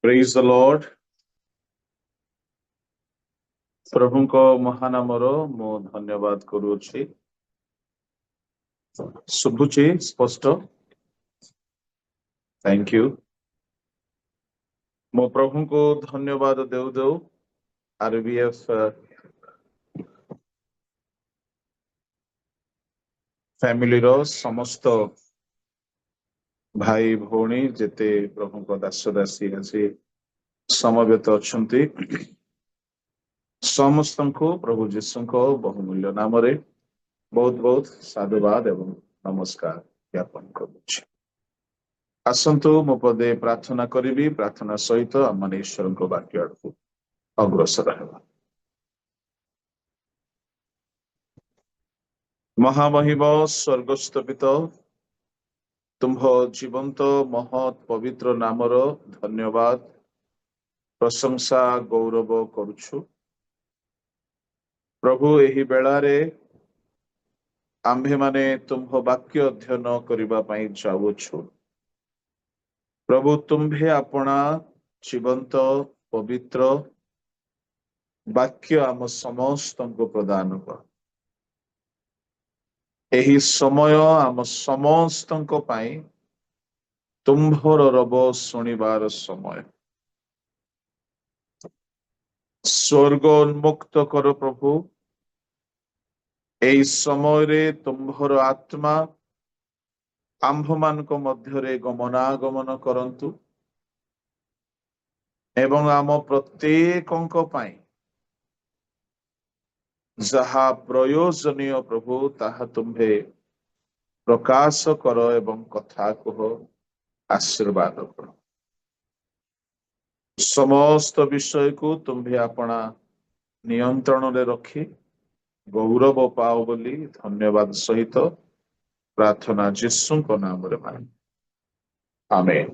Praise the Lord. ପ୍ରଭୁଙ୍କ ମହାନାମର ମୁଁ ଧନ୍ୟବାଦ କରୁଅଛି। ଶୁଭୁଛି ସ୍ପଷ୍ଟ? Thank you. ମୁଁ ପ୍ରଭୁଙ୍କୁ ଧନ୍ୟବାଦ ଦେଉ ଦେଉ RBF ଫ୍ୟାମିଲିର ସମସ୍ତ ଭାଇ ଭଉଣୀ ଯେତେ ପ୍ରଭୁଙ୍କ ଦାସ ଦାସୀ ଆସି ସମବେତ ଅଛନ୍ତି, ସମସ୍ତଙ୍କୁ ପ୍ରଭୁ ଯୀଶୁଙ୍କ ବହୁମୂଲ୍ୟ ନାମରେ ବହୁତ ବହୁତ ସାଧୁବାଦ ଏବଂ ନମସ୍କାର ଜ୍ଞାପନ କରୁଛି। ଆସନ୍ତୁ ମୋ ପଦେ ପ୍ରାର୍ଥନା କରିବି। ପ୍ରାର୍ଥନା ସହିତ ଆମମାନେ ଈଶ୍ୱରଙ୍କ ବାକ୍ୟ ଆଡ଼କୁ ଅଗ୍ରସର ହେବା। ମହାମହିମ ସ୍ୱର୍ଗସ୍ଥ ପିତା, ତୁମ୍ଭ ଜୀବନ୍ତ ମହତ୍ ପବିତ୍ର ନାମର ଧନ୍ୟବାଦ ପ୍ରଶଂସା ଗୌରବ କରୁଛୁ। ପ୍ରଭୁ, ଏହି ବେଳାରେ ଆମ୍ଭେମାନେ ତୁମ୍ଭ ବାକ୍ୟ ଅଧ୍ୟୟନ କରିବା ପାଇଁ ଯାଉଅଛୁ। ପ୍ରଭୁ, ତୁମ୍ଭେ ଆପଣା ଜୀବନ୍ତ ପବିତ୍ର ବାକ୍ୟ ଆମ ସମସ୍ତଙ୍କୁ ପ୍ରଦାନ କର। ଏହି ସମୟ ଆମ ସମସ୍ତଙ୍କ ପାଇଁ ତୁମ୍ଭର ରବ ଶୁଣିବାର ସମୟ। ସ୍ୱର୍ଗ ଉନ୍ମୁକ୍ତ କର ପ୍ରଭୁ। ଏହି ସମୟରେ ତୁମ୍ଭର ଆତ୍ମା ଆମ୍ଭମାନଙ୍କ ମଧ୍ୟରେ ଗମନାଗମନ କରନ୍ତୁ ଏବଂ ଆମ ପ୍ରତ୍ୟେକଙ୍କ ପାଇଁ ଯାହା ପ୍ରୟୋଜନୀୟ ପ୍ରଭୁ ତାହା ତୁମ୍ଭେ ପ୍ରକାଶ କର ଏବଂ କଥା କୁହ, ଆଶୀର୍ବାଦ କର। ସମସ୍ତ ବିଷୟକୁ ତୁମ୍ଭେ ଆପଣା ନିୟନ୍ତ୍ରଣରେ ରଖି ଗୌରବ ପାଅ ବୋଲି ଧନ୍ୟବାଦ ସହିତ ପ୍ରାର୍ଥନା ଯୀଶୁଙ୍କ ନାମରେ ମାଗେ, ଆମେନ୍।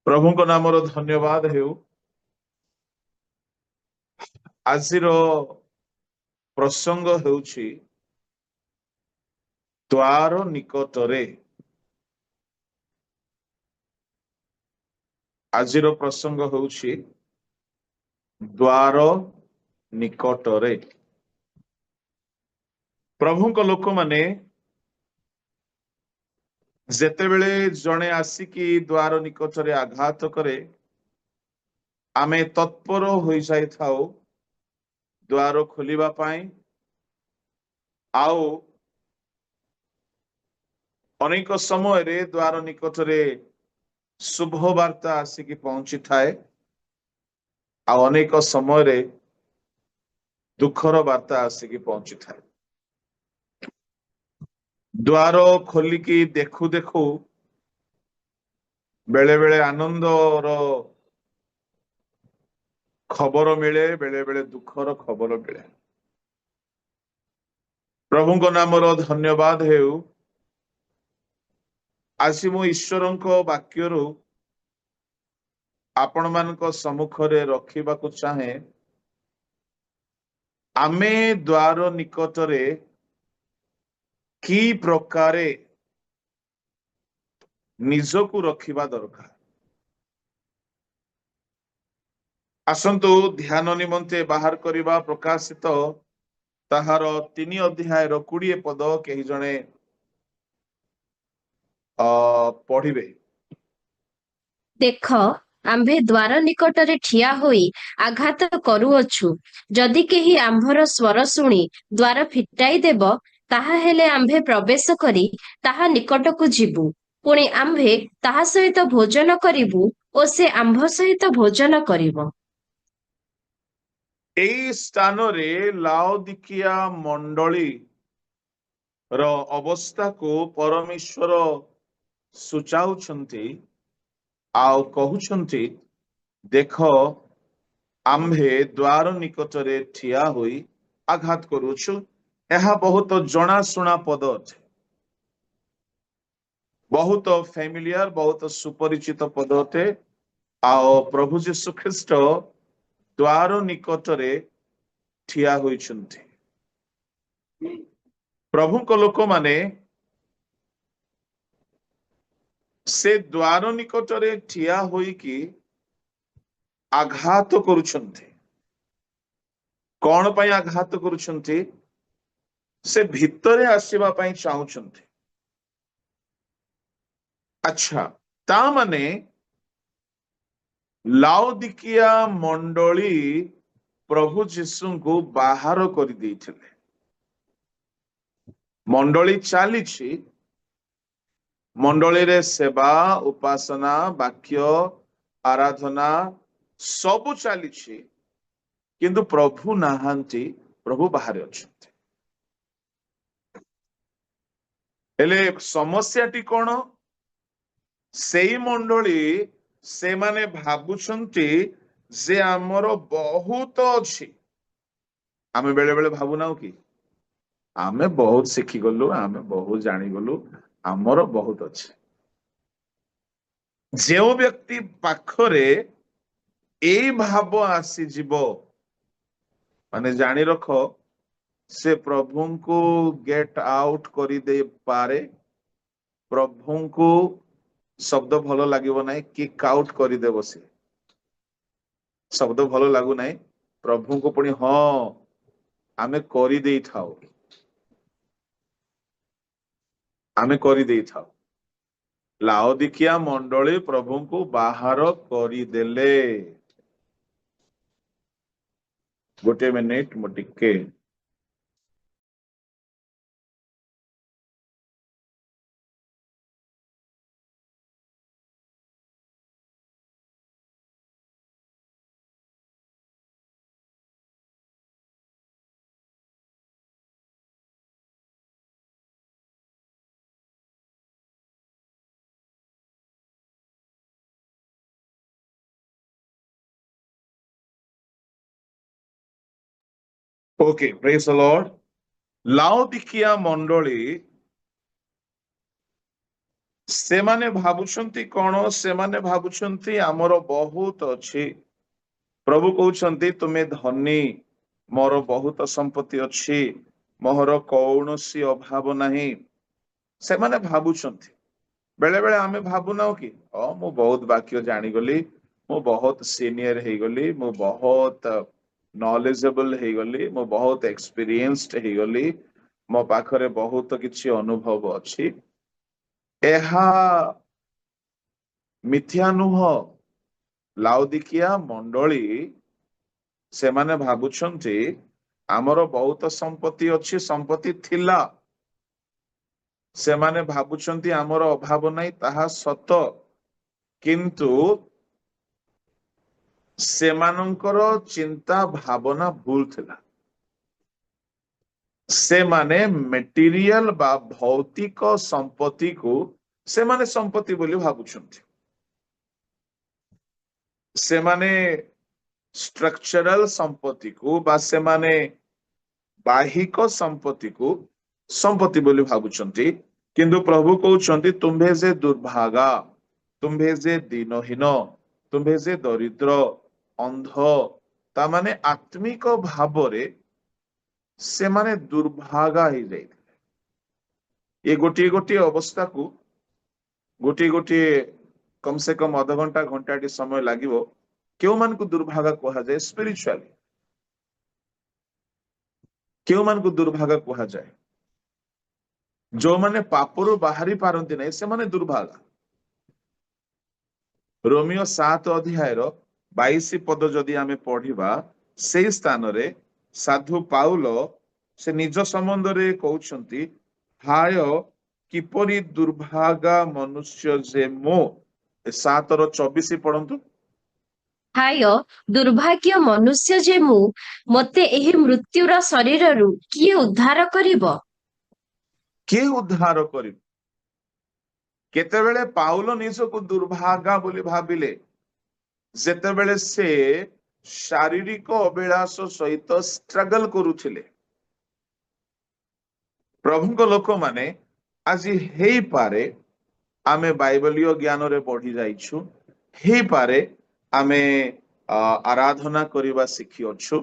ପ୍ରଭୁଙ୍କ ନାମର ଧନ୍ୟବାଦ ହେଉ। ଆଜିର ପ୍ରସଙ୍ଗ ହେଉଛି ଦ୍ୱାର ନିକଟରେ। ଆଜିର ପ୍ରସଙ୍ଗ ହେଉଛି ଦ୍ୱାର ନିକଟରେ। ପ୍ରଭୁଙ୍କ ଲୋକମାନେ ଯେତେବେଳେ ଜଣେ ଆସିକି ଦ୍ୱାର ନିକଟରେ ଆଘାତ କରେ, ଆମେ ତତ୍ପର ହୋଇଯାଇଥାଉ ଦ୍ୱାର ଖୋଲିବା ପାଇଁ। ଆଉ ଅନେକ ସମୟରେ ଦ୍ୱାର ନିକଟରେ ଶୁଭ ବାର୍ତ୍ତା ଆସିକି ପହଞ୍ଚିଥାଏ, ଆଉ ଅନେକ ସମୟରେ ଦୁଃଖର ବାର୍ତ୍ତା ଆସିକି ପହଞ୍ଚିଥାଏ। ଦ୍ୱାର ଖୋଲିକି ଦେଖୁ ଦେଖୁ ବେଳେ ବେଳେ ଆନନ୍ଦର ଖବର ମିଳେ, ବେଳେ ବେଳେ ଦୁଃଖର ଖବର ମିଳେ। ପ୍ରଭୁଙ୍କ ନାମର ଧନ୍ୟବାଦ ହେଉ। ଆଜି ମୁଁ ଈଶ୍ୱରଙ୍କ ବାକ୍ୟରୁ ଆପଣମାନଙ୍କ ସମ୍ମୁଖରେ ରଖିବାକୁ ଚାହେଁ, ଆମେ ଦ୍ୱାର ନିକଟରେ କି ପ୍ରକାରେ ନିଜକୁ ରଖିବା ଦରକାର। ଆସନ୍ତୁ ଧ୍ୟାନ ନିମନ୍ତେ ବାହାର କରିବା ପ୍ରକାଶିତ ତାହାର 3 ଅଧ୍ୟାୟର 20 ପଦ କେହି ଜଣେ ପଢିବେ। ଦେଖ, ଆମ୍ଭେ ଦ୍ୱାର ନିକଟରେ ଠିଆ ହୋଇ ଆଘାତ କରୁଅଛୁ। ଯଦି କେହି ଆମ୍ଭର ସ୍ୱର ଶୁଣି ଦ୍ୱାର ଫିଟାଇ ଦେବ, ତାହା ହେଲେ ଆମ୍ଭେ ପ୍ରବେଶ କରି ତାହା ନିକଟକୁ ଯିବୁ। ପୁଣି ଆମ୍ଭେ ତାହା ସହିତ ଭୋଜନ କରିବୁ ଓ ସେ ଆମ୍ଭ ସହିତ ଭୋଜନ କରିବ। ଏହି ସ୍ଥାନରେ ଲାଉଦିକିଆ ମଣ୍ଡଳୀ ର ଅବସ୍ଥାକୁ ପରମେଶ୍ୱର ସୂଚାଉଛନ୍ତି ଆଉ କହୁଛନ୍ତି, ଦେଖ, ଆମ୍ଭେ ଦ୍ୱାର ନିକଟରେ ଠିଆ ହୋଇ ଆଘାତ କରୁଛୁ। ଏହା ବହୁତ ଜଣାଶୁଣା ପଦ ଅଟେ, ବହୁତ ଫ୍ୟାମିଲିଆର, ବହୁତ ସୁପରିଚିତ ପଦ ଅଟେ। ଆଉ ପ୍ରଭୁ ଯୀଶୁ ଖ୍ରୀଷ୍ଟ ଦ୍ୱାର ନିକଟରେ ଠିଆ ହୋଇଛନ୍ତି। ପ୍ରଭୁଙ୍କ ଲୋକମାନେ से द्वार निकटरे ठिया होइकी आघात करुछन्ति। कौन पाई आघात करुछन्ति? से भितरे आसीबा पाई चाहुछन्ति। अच्छा, ता माने लाउदिकिया मंडली प्रभु जीशु को बाहर कर देइथिले। मंडली चालीछि, मंडली रे सेवा, उपासना, वाक्य, आराधना सबु चालीछि, किंतु प्रभु नाहांती, प्रभु बाहर अछंती। हेले समस्याटी कोन? सेई मंडली से माने भाबुछंती जे आमर बहुत अछि। आमे बेले बेले भाबु नाउ कि आमे बहुत शिखी गलु, आमे बहुत जानी गलु, आमर बहुत अछि। जेउ व्यक्ति पाखरे एई भाव आसी जीवो, माने जानी रखो, से प्रभु को गेट आउट करी दे पारे। प्रभु को शब्द भलो लागिबो नाही, किक आउट करी देबो। से शब्द भलो लागु नाही, प्रभु को पुणी हाँ आमे करी देई थाओ, आमे करी देई थाओ। लाउदिकिया मंडली प्रभु को बाहर करी देले। गोटे मिनिट मु टिके ओके, प्रेज द लॉर्ड। लाउदिकिया मंडली से माने भाबुछंती कोन? से माने भाबुछंती हमर बहुत अछि। प्रभु कहउछंती तुमे धनी, मोर बहुत संपत्ति अछि, मोहर कौनसी अभाव नाही। से माने भाबुछंती। बेले बेले आमे भाबु नाउ कि मु बहुत वाक्य जानी गली, मु बहुत सीनियर हे गली, मु बहुत नॉलेजेबल हे गली, मु बहुत एक्सपीरियंस्ड हे गली, मो पाखरे बहुत किछि अनुभव अछि। एहा मिथ्या नुह। लाउदिकिया मंडली से माने भाबुछंती आमर बहुत संपत्ति अछि, संपत्ति थिला। से माने भाबुछंती आमर अभाव नाही, ताहा सत, किंतु सेमानंकर चिंता भावना भूल थिला। से माने मेटीरियल बा भौतिक संपत्ति को से माने संपत्ति बोली भाबुछंती। से माने स्ट्रक्चरल संपत्ति को बा से माने बाहिक संपत्ति को संपत्ति बोली भाबुछंती। किंतु प्रभु कहउछंती तुम्भे जे दुर्भागा, तुम्भे जे दीनहीन, तुम्भे जे दरिद्र, अंध, ता माने आत्मिक भावरे से माने दुर्भागा ही जाए। ये गोटे गोटे अवस्था को गोटे गोटे कम से कम आधा घंटा घंटाटी समय लागिवो। क्यों मान को दुर्भागा कहा जाए? स्पिरिचुअली क्यों मान को दुर्भागा कहा जाए? जो माने पापरु बाहरी पारंती नहीं, से माने दुर्भागा। रोमियो 7 अध्याय 22 पद जदि आमे पढ़िबा, से स्थान रे साधु पाउल से निज संबंध रे कहउछंती, हाय किपरि दुर्भागा मनुष्य जे मो। 7:24 पढ़ंतु। हाय दुर्भाग्य मनुष्य जे मु, मते एही मृत्युर शरीररू किए उद्धार करिब? के उद्धार करिब? केतेबेले पाउल निजको दुर्भागा बोली भाबिले, जेतेबेले से शारीरिक अभिलाष सहित स्ट्रगल करुथिले। प्रभुଙ୍କ लोक माने आजि हेई पारे आमे बाइबलीय ज्ञान रे पढ़ी जाइछु, हेई पारे आमे आराधना करिबा शिखि अछु,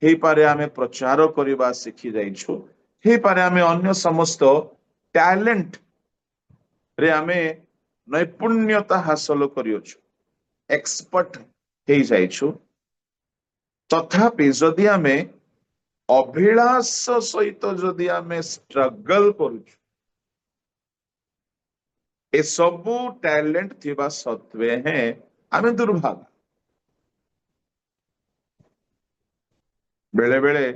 हेई पारे आमे प्रचार करिबा शिखि जाइछु, हेई पारे आमे अन्य समस्त टैलेंट रे आमे नैपुण्यता हासिल करियोछु एक्सपर्ट हे जाइछु तथापि जदि आमे अभिलाष सहित जदि आमे स्ट्रगल करूछु ए सबु टैलेंट थिबा सत्वे हैं आमे दुर्भाग्य बेले बेले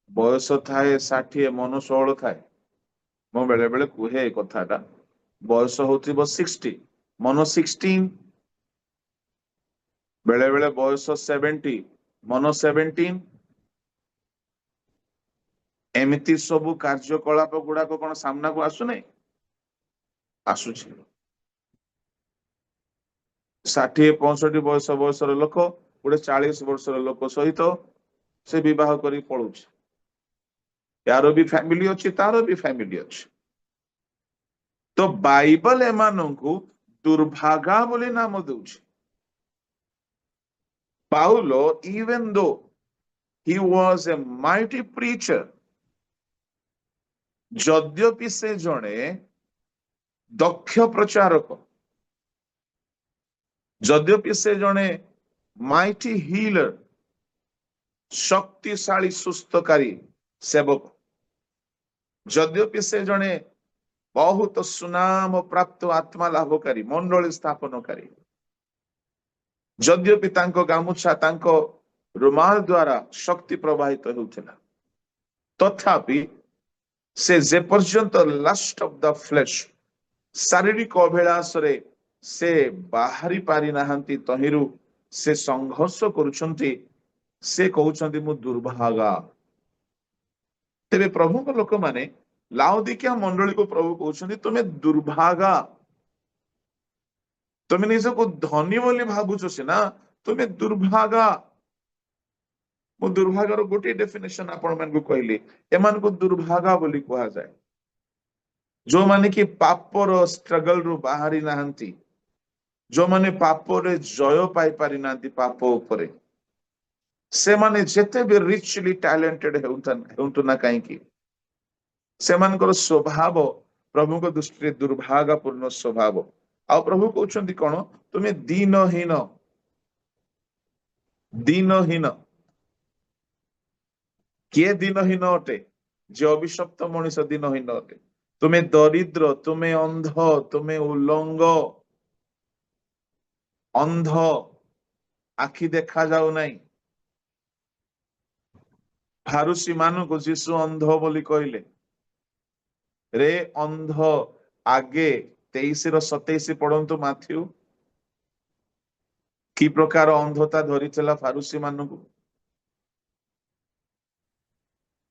बयस थाए 60 मन 16 थाए मो बेले बेले कुहे कथाटा बयस होतिबो 60 मन 16 बेले बेले बयस 70 मन 17 एमिति सबु कार्यकलाप गुड़ाक कौन सामना को आसुने आसुछि 60-65 बयस बयसर लोक गोटे 40 वर्षर लोक सहित से विवाह करी पळुछि यारो भी फैमिली अच्छी तारो भी फैमिली अच्छी तो बाइबल एमानंकु दुर्भागा बोली नाम दउछि Paulo even though he was a mighty preacher यद्यपि से जणे दक्ष प्रचारक यद्यपि से जणे माइटी हीलर शक्तिशाली सुस्थकारी सेवक यद्यपि से जणे बहुत सुनाम प्राप्त आत्मा लाभकारी मंडली स्थापनकारी यद्यपि तांको गामुछा तांको रुमाल द्वारा शक्ति प्रवाहित होउथिला तथापि से जे पर्यंत लास्ट ऑफ द फ्लेश शारीरिक अभिलाष रे से बाहरी पारि नाहंती तहिरु से संघर्ष करुछंती से कहउछंती मु दुर्भागा तेरे प्रभु को लोक माने लाउदिकिया मंडली को प्रभु कहउछंती तुमे दुर्भागा तुमे निजको धनी बोली भाबुछो सिना तुमे दुर्भागा मु दुर्भागार गोटे डेफिनेशन आपण मन को कहली एमान को दुर्भागा बोली कहा जाए जो माने कि पापर स्ट्रगल रु बाहरी नाहंती जो माने पापर जय पाई पारि नांती पाप ऊपर से माने जेते भी रिचली टैलेंटेड हेउंतु ना काई की से मानकर स्वभाव प्रभु को दृष्टि दुर्भागा पूर्ण स्वभाव आ प्रभु कहउछंती कोन तुमे दीनहीन दीनहीन किए दीनहीन अटे जे अभिशप्त मनीष दीनहीन अटे तुमे दरिद्र तुमे अंध तुमे उल्लंग अंध आखि देखा जाऊ नहीं फारुसी मानु को जीसु अंध बोली कहले रे अंध आगे 23-27 पढ़ंतु माथ्यू कि प्रकार अंधता धरिथिला फारुसी मानु को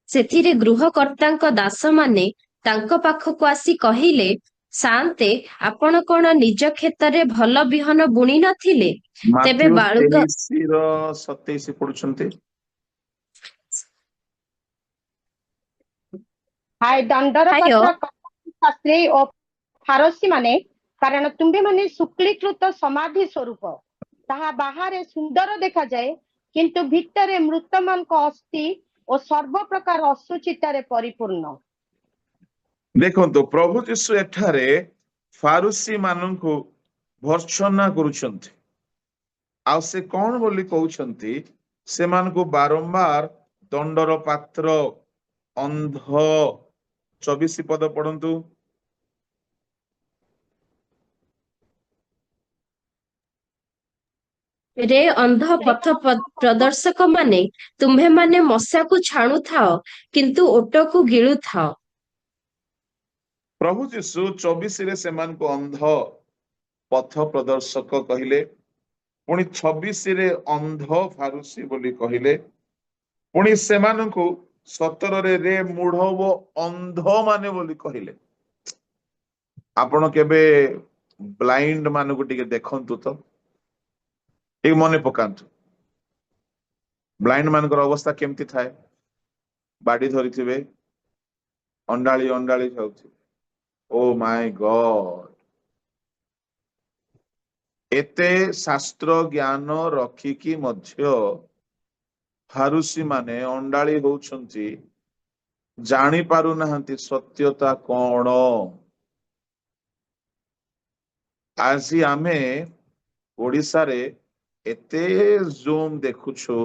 ସେଥିରେ ଗୃହକର୍ତ୍ତାଙ୍କ ଦାସମାନେ ତାଙ୍କ ପାଖକୁ ଆସି କହିଲେ ସାନ୍ତେ ଆପଣ କଣ ନିଜ କ୍ଷେତରେ ଭଲ ବିହନ ବୁଣି ନଥିଲେ ତେବେ ମାଥ୍ୟୁ ବାଳୁକା 23-27 ପଢୁଛନ୍ତି हाय दंडर ହାୟ पत्र शास्त्री और फारसी माने कारण तुम्बे माने शुक्लीकृत समाधि स्वरूप ताहा बाहर सुंदर देखा जाए किंतु भितरे मृतमान को अस्थि और सर्व प्रकार असुचितारे परिपूर्ण देखो तो प्रभु यीशु एठारे फारुसी माननकु भर्त्सना करूछंती आ से कोन बोली कहउछंती से मानकु बारंबार दंडर पात्र अंध 24 पद पढ़ंतु ରେ ଅନ୍ଧ ପଥ ପ୍ରଦର୍ଶକ ମାନେ ତୁମ୍ଭେ ମାନେ ମଶାକୁ ଛାଣୁଥାଅ କିନ୍ତୁ ଓଟକୁ ଗିଳୁଥାଅ प्रभु यीशु 24 रे सेमान को अंध पथ प्रदर्शक कहिले पुणी 26 रे अंध फारुसी बोली कहिले पुणी सेमान को 17 रे मूढ़ वो अंध माने बोली कहिले आपण केबे ब्लाइंड मान को टिके देखंतु तो एक मने पकांतु ब्लाइंड मानकर अवस्था केमती थाए बाडी धरिथिबे अंडाळी अंडाळी जाउथि ओ माय गॉड एते शास्त्र ज्ञान रखिकी मध्य फारुसी माने अंडाळी होउछंती जानी पारु नाहंती सत्यता कोण ଆଜି ଆମେ ଓଡିଶାରେ ଏତେ ଜୁମ୍ ଦେଖୁଛୁ,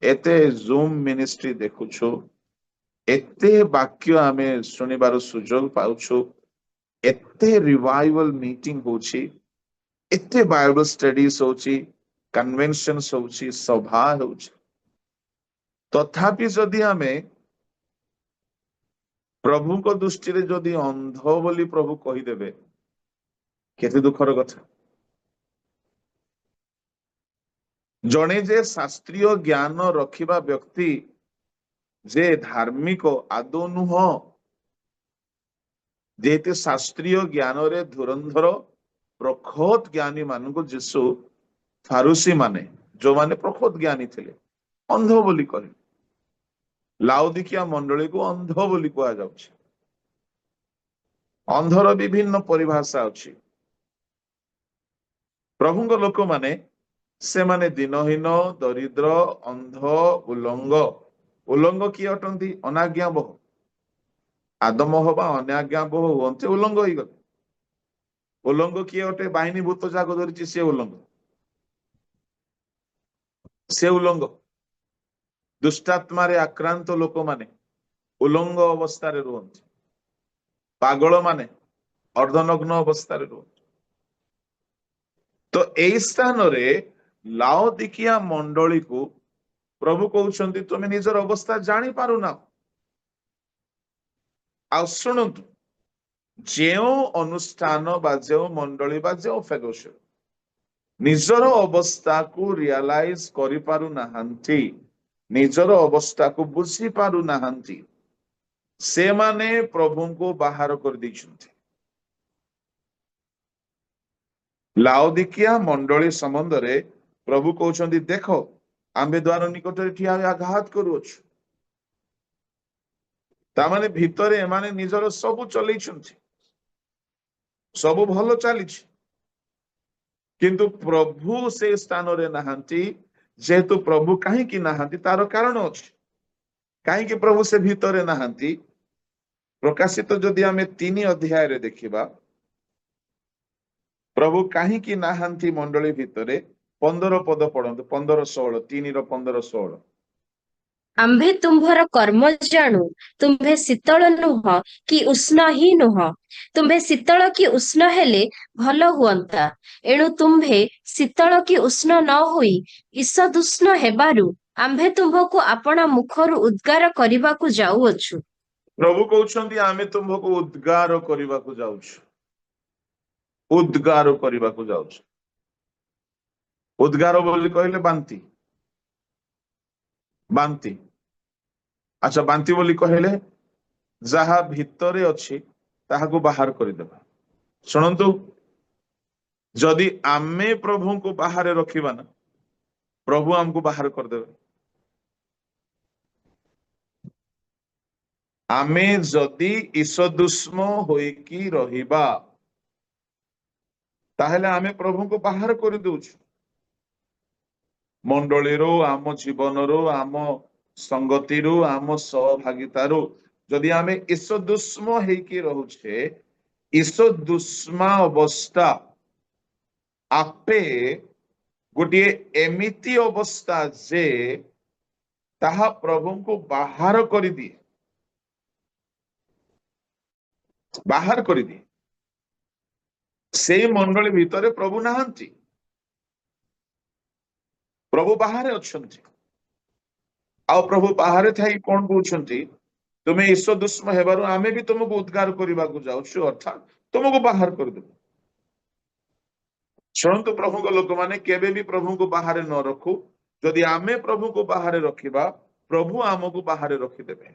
ଏତେ ଜୁମ୍ ମିନିଷ୍ଟ୍ରି ଦେଖୁଛୁ, ଏତେ ବାକ୍ୟ ଆମେ ଶୁଣିବାର ସୁଯୋଗ ପାଉଛୁ, ଏତେ ରିଭାଇଭାଲ ମିଟିଂ ହଉଛି, ଏତେ ବାଇବଲ ଷ୍ଟଡିଜ ହଉଛି, କନଭେନସନ ହଉଛି, ସଭା ହଉଛି, ତଥାପି ଯଦି ଆମେ ପ୍ରଭୁଙ୍କ ଦୃଷ୍ଟିରେ ଯଦି ଅନ୍ଧ ବୋଲି ପ୍ରଭୁ କହିଦେବେ, କେତେ ଦୁଃଖର କଥା। ଜଣେ ଯେ ଶାସ୍ତ୍ରୀୟ ଜ୍ଞାନ ରଖିବା ବ୍ୟକ୍ତି ଯେ ଧାର୍ମିକ ଆଦୌ ନୁହଁ, ଯେହେତୁ ଶାସ୍ତ୍ରୀୟ ଜ୍ଞାନରେ ଧୁରନ୍ଧର ପ୍ରଖତ ଜ୍ଞାନୀ ମାନଙ୍କୁ ଯୀଶୁ ଫାରୁସି ମାନେ, ଯୋଉମାନେ ପ୍ରଖତ ଜ୍ଞାନୀ ଥିଲେ, ଅନ୍ଧ ବୋଲି କହିଲେ। ଲାଉଦିକିଆ ମଣ୍ଡଳୀକୁ ଅନ୍ଧ ବୋଲି କୁହାଯାଉଛି। ଅନ୍ଧର ବିଭିନ୍ନ ପରିଭାଷା ଅଛି। ପ୍ରଭୁଙ୍କ ଲୋକମାନେ ସେମାନେ ଦିନହୀନ, ଦରିଦ୍ର, ଅନ୍ଧ, ଉଲଙ୍ଗ। ଉଲଙ୍ଗ କିଏ ଅଟନ୍ତି? ଅନାଜ୍ଞାବହ। ଆଦମ ହବା ଅନାଜ୍ଞାବହ ହୁଅନ୍ତି, ଉଲଙ୍ଗ ହେଇଗଲେ। ଉଲଙ୍ଗ କିଏ ଅଟେ? ବାହିନୀ ଭୂତ ଯାକ ଧରିଛି ସେ ଉଲଙ୍ଗ, ସେ ଉଲଙ୍ଗ। ଦୁଷ୍ଟାତ୍ମାରେ ଆକ୍ରାନ୍ତ ଲୋକମାନେ ଉଲଙ୍ଗ ଅବସ୍ଥାରେ ରୁହନ୍ତି। ପାଗଳ ମାନେ ଅର୍ଦ୍ଧନଗ୍ନ ଅବସ୍ଥାରେ ରୁହନ୍ତି। ତ ଏଇ ସ୍ଥାନରେ ଲାଉଦିକିଆ ମଣ୍ଡଳୀକୁ ପ୍ରଭୁ କହୁଛନ୍ତି ତୁମେ ନିଜର ଅବସ୍ଥା ଜାଣିପାରୁନା। ଆଉ ଶୁଣନ୍ତୁ, ଯେଉଁ ଅନୁଷ୍ଠାନ ବା ଯେଉଁ ମଣ୍ଡଳୀ ବା ଯେଉଁ ଫେଲୋସିପ ନିଜର ଅବସ୍ଥାକୁ ରିଆଲାଇଜ କରିପାରୁନାହାନ୍ତି, ନିଜର ଅବସ୍ଥାକୁ ବୁଝି ପାରୁନାହାନ୍ତି, ସେମାନେ ପ୍ରଭୁଙ୍କୁ ବାହାର କରିଦେଇଛନ୍ତି। ଲାଉଦିକିଆ ମଣ୍ଡଳୀ ସମ୍ବନ୍ଧରେ ପ୍ରଭୁ କହୁଛନ୍ତି, ଦେଖ ଆମ୍ଭେ ଦ୍ୱାର ନିକଟରେ ଠିଆ ହୋଇ ଆଘାତ କରୁଅଛୁ। ତାମାନେ ଭିତରେ ଏମାନେ ନିଜର ସବୁ ଚଲେଇଛନ୍ତି, ସବୁ ଭଲ ଚାଲିଛି, କିନ୍ତୁ ପ୍ରଭୁ ସେ ସ୍ଥାନରେ ନାହାନ୍ତି। ଯେହେତୁ ପ୍ରଭୁ କାହିଁକି ନାହାନ୍ତି ତାର କାରଣ ଅଛି। କାହିଁକି ପ୍ରଭୁ ସେ ଭିତରେ ନାହାନ୍ତି? ପ୍ରକାଶିତ ଯଦି ଆମେ 3 ଅଧ୍ୟାୟରେ ଦେଖିବା, ପ୍ରଭୁ କାହିଁକି ନାହାନ୍ତି ମଣ୍ଡଳୀ ଭିତରେ, 15 ପଦ ପଢନ୍ତୁ, 15-16, 3-15-16। ଆମ୍ଭେ ତୁମ୍ଭର କର୍ମ ଜାଣୁ, ତୁମ୍ଭେ ଶୀତଳ ନୁହଁ କି ଉଷ୍ଣ ହିଁ ନୁହଁ। ତୁମ୍ଭେ ଶୀତଳ କି ଉଷ୍ଣ ହେଲେ ଭଲ ହୁଅନ୍ତା। ଏଣୁ ତୁମ୍ଭେ ଶୀତଳ କି ଉଷ୍ଣ ନ ହୋଇ ଈଷଦୁଷ୍ଣ ହେବାରୁ ଆମ୍ଭେ ତୁମ୍ଭକୁ ଆପଣା ମୁଖରୁ ଉଦ୍ଗାର କରିବାକୁ ଯାଉଅଛୁ। ପ୍ରଭୁ କହୁଛନ୍ତି ଆମେ ତୁମ୍ଭକୁ ଉଦ୍ଗାର କରିବାକୁ ଯାଉଛୁ, ଉଦ୍ଗାର କରିବାକୁ ଯାଉଛୁ। ଉଦ୍ଗାର ବୋଲି କହିଲେ ବାନ୍ତି, ବାନ୍ତି। ଆଚ୍ଛା, ବାନ୍ତି ବୋଲି କହିଲେ ଯାହା ଭିତରେ ଅଛି ତାହାକୁ ବାହାର କରିଦେବା। ଶୁଣନ୍ତୁ, ଯଦି ଆମେ ପ୍ରଭୁଙ୍କୁ ବାହାରେ ରଖିବା ନା, ପ୍ରଭୁ ଆମକୁ ବାହାର କରିଦେବେ। ଆମେ ଯଦି ଈଷଦୁଷ୍ମ ହୋଇକି ରହିବା, ତାହେଲେ ଆମେ ପ୍ରଭୁଙ୍କୁ ବାହାର କରିଦଉଛୁ ମଣ୍ଡଳୀରୁ, ଆମ ଜୀବନରୁ, ଆମ ସଂଗତିରୁ, ଆମ ସହଭାଗିତାରୁ। ଯଦି ଆମେ ଈଷଦୁଷ୍ମ ହେଇକି ରହୁଛେ, ଈଷଦୁଷ୍ମା ଅବସ୍ଥା ଆପେ ଗୋଟିଏ ଏମିତି ଅବସ୍ଥା ଯେ ତାହା ପ୍ରଭୁଙ୍କୁ ବାହାର କରିଦିଏ, ବାହାର କରିଦିଏ। ସେଇ ମଣ୍ଡଳୀ ଭିତରେ ପ୍ରଭୁ ନାହାନ୍ତି, ପ୍ରଭୁ ବାହାରେ ଅଛନ୍ତି। ଆଉ ପ୍ରଭୁ ବାହାରେ ଥାଇ କଣ କହୁଛନ୍ତି? ତୁମେ ଈଷଦୁଷ୍ମ ହେବାରୁ ଆମେ ବି ତୁମକୁ ଉଦ୍ଗାର କରିବାକୁ ଯାଉଛୁ, ଅର୍ଥାତ ତୁମକୁ ବାହାର କରିଦେବୁ। ଶୁଣନ୍ତୁ ପ୍ରଭୁଙ୍କ ଲୋକମାନେ, କେବେ ବି ପ୍ରଭୁଙ୍କୁ ବାହାରେ ନ ରଖୁ। ଯଦି ଆମେ ପ୍ରଭୁଙ୍କୁ ବାହାରେ ରଖିବା, ପ୍ରଭୁ ଆମକୁ ବାହାରେ ରଖିଦେବେ।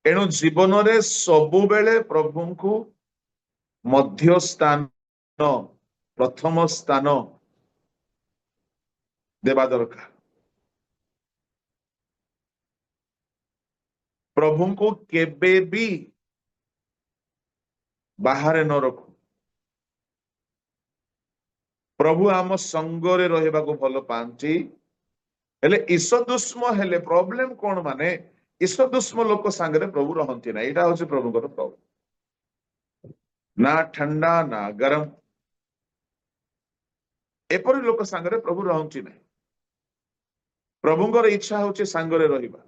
ଏଣୁ ଜୀବନରେ ସବୁବେଳେ ପ୍ରଭୁଙ୍କୁ ମଧ୍ୟ ସ୍ଥାନ, ପ୍ରଥମ ସ୍ଥାନ ଦେବା ଦରକାର। ପ୍ରଭୁଙ୍କୁ କେବେ ବି ବାହାରେ ନ ରଖୁ। ପ୍ରଭୁ ଆମ ସଙ୍ଗରେ ରହିବାକୁ ଭଲ ପାଆନ୍ତି। ହେଲେ ଈଷଦୁଷ୍ମ ହେଲେ ପ୍ରୋବ୍ଲେମ କଣ? ମାନେ ଈଷଦୁଷ୍ମ ଲୋକ ସାଙ୍ଗରେ ପ୍ରଭୁ ରହନ୍ତି ନା, ଏଇଟା ହଉଛି ପ୍ରଭୁଙ୍କର ପ୍ରୋବ୍ଲେମ। ନା ଥଣ୍ଡା ନା ଗରମ, एपरी लोक सांगरे प्रभु रहंची नहीं प्रभुଙ୍କର इच्छा होचे सांगरे रहिबा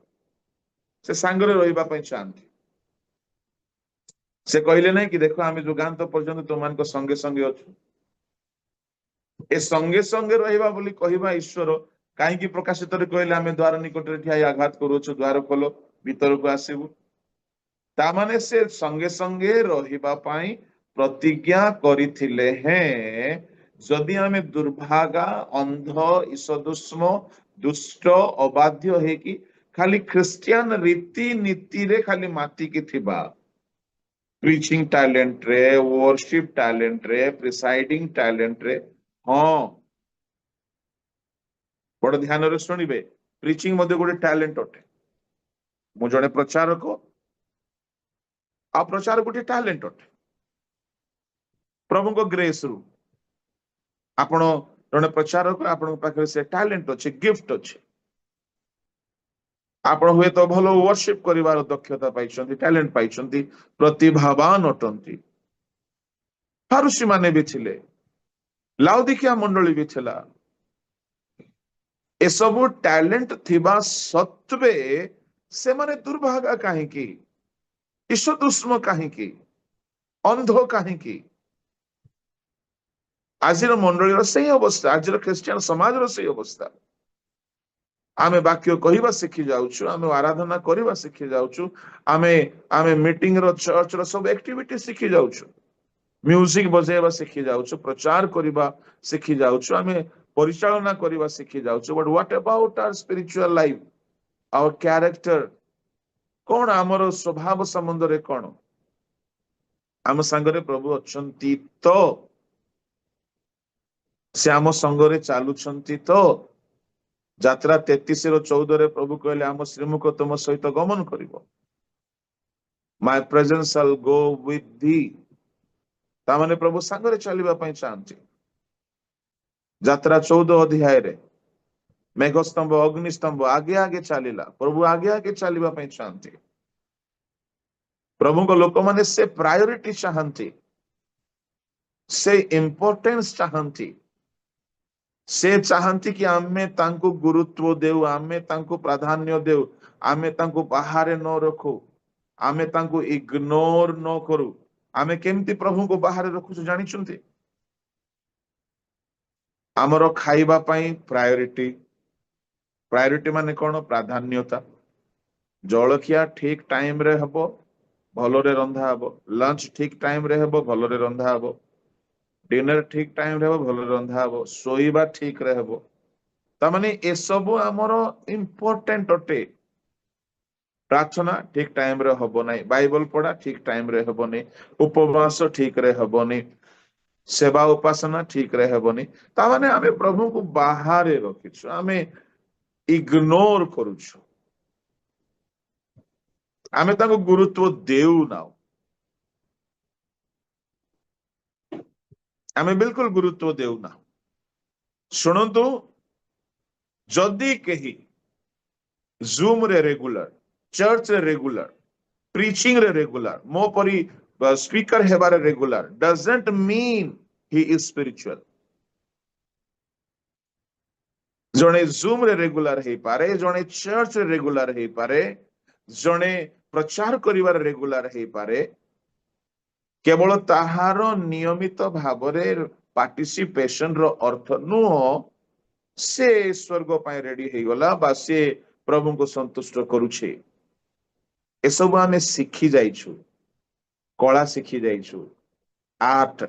से सांगरे रहिबा पई चाहନ୍ତି से कहले नहीं कि देखो आमे जुगांत पर्यंत तुमनको संगे संगे अछु ए संगे संगे रहिबा बोली कहिबा ईश्वर काहे कि प्रकाशित रे कहले आमे द्वार निकट रे ठिया आघात करूछु द्वार खोलो भीतर को आसीबु ता माने से संगे संगे रहिबा पई प्रतिज्ञा करिथिले हैं जदि आमे दुर्भागा अंध ईशदुष्म दुष्ट अबाध्य है कि खाली क्रिश्चियन रीति नीति रे खाली माती की थिबा प्रीचिंग टैलेंट रे वर्शिप टैलेंट रे प्रिसाइडिंग टैलेंट रे हाँ बड़ ध्यान रे सुनिबे प्रीचिंग मध्ये गोटे टैलेंट अटे मु जने प्रचारक आ प्रचार गोटे टैलेंट अटे प्रभु को ग्रेस रु आपण जने प्रचारक आपण पाखरे से टैलेंट अछि गिफ्ट अछि आपण हुए तो भलो वर्शिप करिवार दक्षता पाइछंती टैलेंट पाइछंती प्रतिभावान अटंती फारुसी माने भी थिले लाउदिकिया मंडली भी थिला ए सब टैलेंट थिबा सत्वे से माने दुर्भागा काहे की ईशदुष्म काहे की अंध काहे की आजिर मंडलीर सही अवस्था आजिर क्रिश्चियन समाजर सही अवस्था आमे वाक्य कहिबा सिखि जाउछु आमे आराधना करिबा सिखि जाउछु आमे आमे मीटिंग रो चर्च रो सब एक्टिविटी सिखि जाउछु म्यूजिक बजेबा सिखि जाउछु प्रचार करिबा सिखि जाउछु आमे परिचालना करिबा सिखि जाउछु but what about our spiritual life our character कोन हमर स्वभाव संबंध रे कोन हम संगरे प्रभु अछंती तो से आम संगरे चालुछंती तो यात्रा 33:14 प्रभु कहले आम श्रीमुख तुम सहित गमन करिवो my presence shall go with thee ता माने प्रभु संगरे चलिबा पई चाहंती यात्रा 14 अध्याय रे मेघस्तंभ अग्निस्तंभ आगे आगे चलिला प्रभु आगे आगे चलिबा पई चाहंती प्रभु को लोक माने से प्रायोरिटी चाहंती से इंपोर्टेंस चाहंती से चाहती कि आमे तांको गुरुत्व देउ आमे तांको प्राधान्य देउ आमे तांको बाहर न रखो आमे तांको इग्नोर न करू आमे केमती प्रभु को बाहर रखु जानि छुंती हमरो खाइबा पई प्रायोरिटी प्रायोरिटी माने कोन प्राधान्यता जलखिया ठीक टाइम रे हबो भलोरे रंधा हबो लंच ठीक टाइम रे हबो भलोरे रंधा हबो डिनर ठीक टाइम रे भलो रंधा हबो सोईबा ठीक रे हबो ता माने ए सब हमरो इंपोर्टेंट अटे प्रार्थना ठीक टाइम रे हबो नै बाइबल पढ़ा ठीक टाइम रे हबो नै उपवास ठीक रे हबो नै सेवा उपासना ठीक रे हबो नै ता माने आमे प्रभु को बाहर रखिछु आमे इग्नोर करूछु आमे ताको गुरुत्व देउ नाउ आमे बिल्कुल गुरुत्व देउ ना सुनंतु जदि कही जूम रे रेगुलर चर्च रे रेगुलर प्रीचिंग रे रेगुलर मो परी स्पीकर हेबारे regular doesn't mean he is spiritual जने जूम रे रेगुलर हे पारे जने चर्च रे रेगुलर हे पारे जने प्रचार करिवार रेगुलर हे पारे केवल ताहार नियमित भावरे पार्टिसिपेशन रो अर्थ नुह से स्वर्ग पाए रेडी हे गला बा से प्रभु को संतुष्ट करूछे ए सब आमे सिखि जाइछु कला सिखि जाइछु आर्ट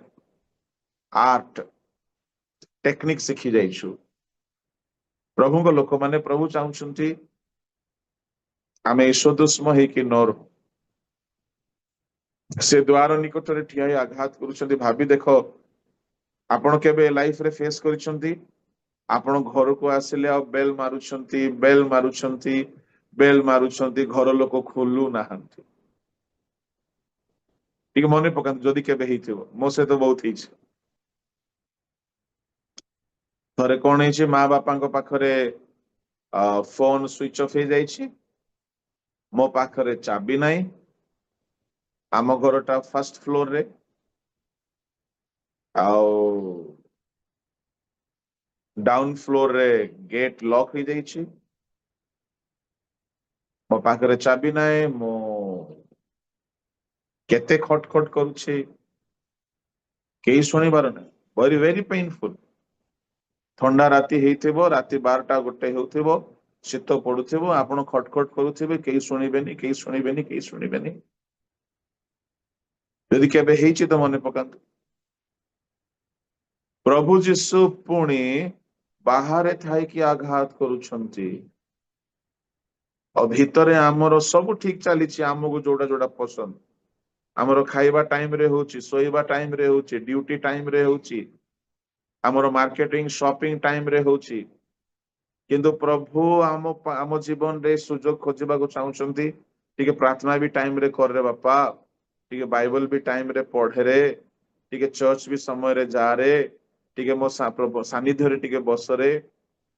आर्ट टेक्निक सिखि जाइछु प्रभु को लोक माने प्रभु चाहुछंती आमे ईशदुष्म हे कि नर से द्वार निकट रे ठिया आघात करूछंती भाबी देखो आपण केबे लाइफ रे फेस करिसंती आपण घर को आसिले आ बेल मारुछंती घर लोक खोलु नाहंती ठीक मने पकांत जदी केबे हेइथिबो मो से तो बहुत हिच थरे कोन हेछि मां बापा को पाखरे फोन स्विच ऑफ हे जाइछि मो पाखरे चाबी नाही आम घरटा फर्स्ट फ्लोर रे आउ डाउन फ्लोर रे गेट लॉक हो जाइए मो पाखरे चाबी नाए मो केते खटखट करुछे केही शुणिबार ना वेरी वेरी पेनफुल ठंडा राति हेइथिबो राति 12टा गोटे हेउथिबो शीत पडुथिबो आपण खटखट करुथिबे केही शुणिबेनी केही शुणिबेनी केही शुणिबेनी यदि केबे हेइछि तो मने पकांतु प्रभु जीशु पुणी बाहरे थाई कि आघात करुछंती और भितरे आमर सब ठीक चलीछि आमको जोड़ा जोड़ा पसंद आमर खाइबा टाइम रे होछि सोइबा टाइम रे होछि ड्यूटी टाइम रे होछि आमर मार्केटिंग शॉपिंग टाइम रे होछि किंतु प्रभु आम जीवन रे सुजोग खोजिबा को चाहुछंती टिके प्रार्थना भी टाइम रे कर रे बापा टिके बाइबल भी टाइम रे पढ़े रे टिके चर्च भी समय रे जा रे टिके मो सानिध्य रे टिके बस रे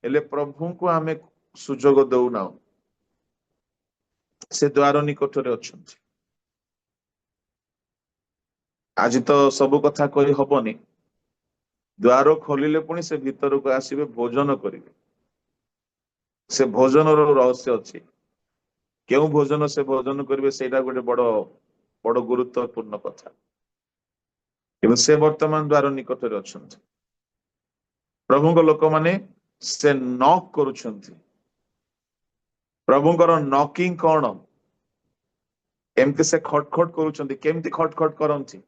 हेले प्रभु को आमे सुजोग दउना से द्वार निकट रे अछंती आज तो सब कथा कहि हबनी द्वार खोलिले पुणी से भीतर को आसीबे भोजन करिवे से भोजन रहस्य अच्छी क्यों भोजन से भोजन करेंगे सेटा गोटे बड़ बड़ गुरुत्वपूर्ण कथा किंतु से वर्तमान द्वार निकट रे अछंती प्रभु को लोक माने से नॉक करूछंती प्रभुଙ୍କର नॉकिंग कौन एमती से खटखट करूछंती केमती खटखट करंती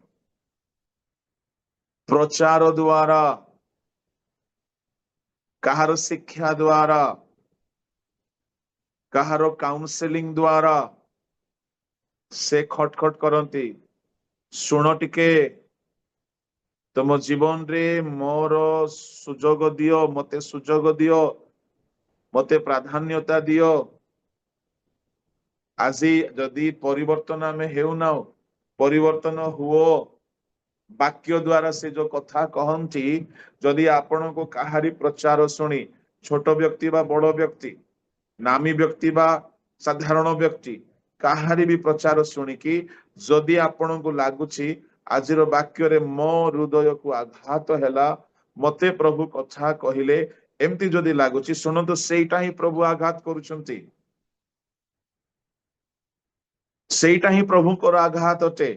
प्रचार द्वारा कहार शिक्षा द्वारा कहार काउंसलिंग द्वारा से खटखट करंती शुण टिके तुम जीवन रे मोर सुजोग दियो मते प्राधान्यता दियो आज जदि परिवर्तन आमे हेउना परिवर्तन हुओ वाक्य द्वारा से जो कथा कहंती जदि आपण को कहारी प्रचार सुनी छोट व्यक्ति बा बड़ व्यक्ति नामी व्यक्ति बा साधारण व्यक्ति कहारी भी प्रचार शुणिकी जदि आपण को लगुची आजिर वाक्य रे मो हृदय को आघात हैला मते प्रभु कथा कहिले एमती जदि लगुची सुनंतु सेटा ही प्रभु आघात करूछंती सेटा ही प्रभु को आघात अटे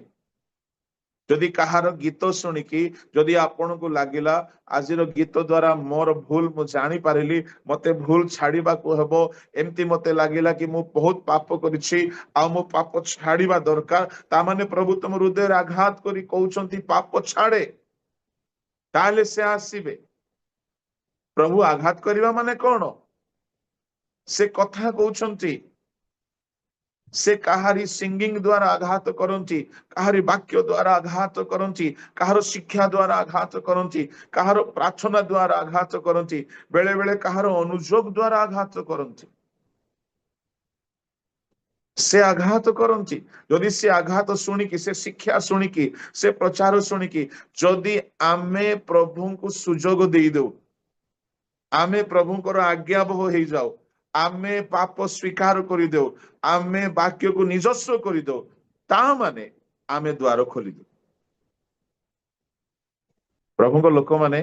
जदि कहार गीत शुणिकी जदि आपण को लागिला आजिर गीत द्वारा मोर भूल मु जानी पारिली मते भूल छाड़ीबा को हेबो एमती मते लागिला कि मु बहुत पाप करिछि आ मो पाप छाड़ीबा दरकार ता माने प्रभु तुम हृदय आघात करी कहउछंती पाप छाड़े ताले से आसीबे प्रभु आघात करिबा माने कोन से कथा कहउछंती से कहारी सिंगिंग द्वारा आघात करंती कहारी वाक्य द्वारा आघात करंती कहार शिक्षा द्वारा आघात करंती कहार प्रार्थना द्वारा आघात करंती बेले बेले कहार अनुयोग द्वारा आघात करंती से आघात करंती जदि से आघात शुणिकी से शिक्षा शुणिकी से प्रचार शुणिकी जदि आमे प्रभु को सुजोग देई दउ आमे प्रभुଙ୍କର आज्ञाबह हो जाओ आमे पाप स्वीकार करि देउ आमे वाक्य को निजस्व करि दो ता माने आमे द्वार खोली दो प्रभु को लोक माने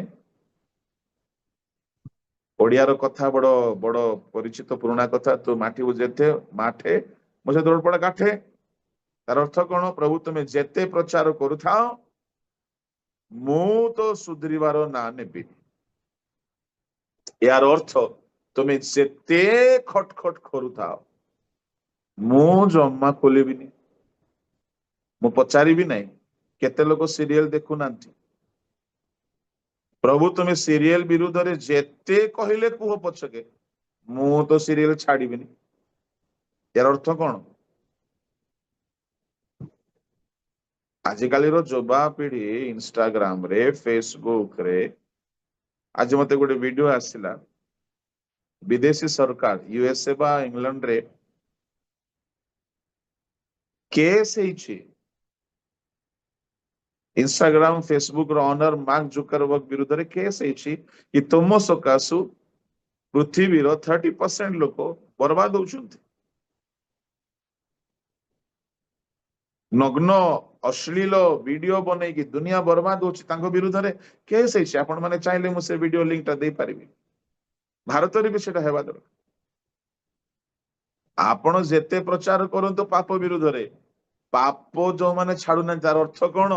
ओडिया रो कथा बड़ बड़ परिचित पुराना कथा तो माठी जेते माठे मुझे दौड़ पड़ा काठे तार अर्थ कौन प्रभु तुम्हें जेते प्रचार करुथा मु तो सुधरिवार ना नेबी यार अर्थ तुम्हें जेते खटखट करुथा मु जम्मा खोलिबिनी मु पचारि भी नहीं केते लोग सीरियल देखु नांती प्रभु तुम्हें सीरियल विरुद्ध रे जेते कहिले कुह पछके मु तो सीरियल छाड़ीबिनी यार अर्थ कौन आजिकाली रो युवा पीढ़ी इंस्टाग्राम रे फेसबुक रे आज मते गोटे वीडियो आसिला विदेशी सरकार यूएसए बा इंग्लैंड रे केस हेछि इंस्टाग्राम फेसबुक रो ओनर मार्क जुकरबर्ग विरुद्ध रे केस हेछि कि तुम सकासु पृथ्वी रो 30% लोक बर्बाद होउछंती नग्न अश्लील वीडियो बनै कि दुनिया बर्बाद होछि तांको विरुद्ध रे केस हेछि आपण माने चाहिले मु से वीडियो लिंक ता दे पारिबी ଭାରତରେ ବି ସେଟା ହେବା ଦରକାର। ଆପଣ ଯେତେ ପ୍ରଚାର କରନ୍ତୁ ପାପ ବିରୁଦ୍ଧରେ, ପାପ ଯୋଉମାନେ ଛାଡୁନାହାନ୍ତି ତାର ଅର୍ଥ କଣ?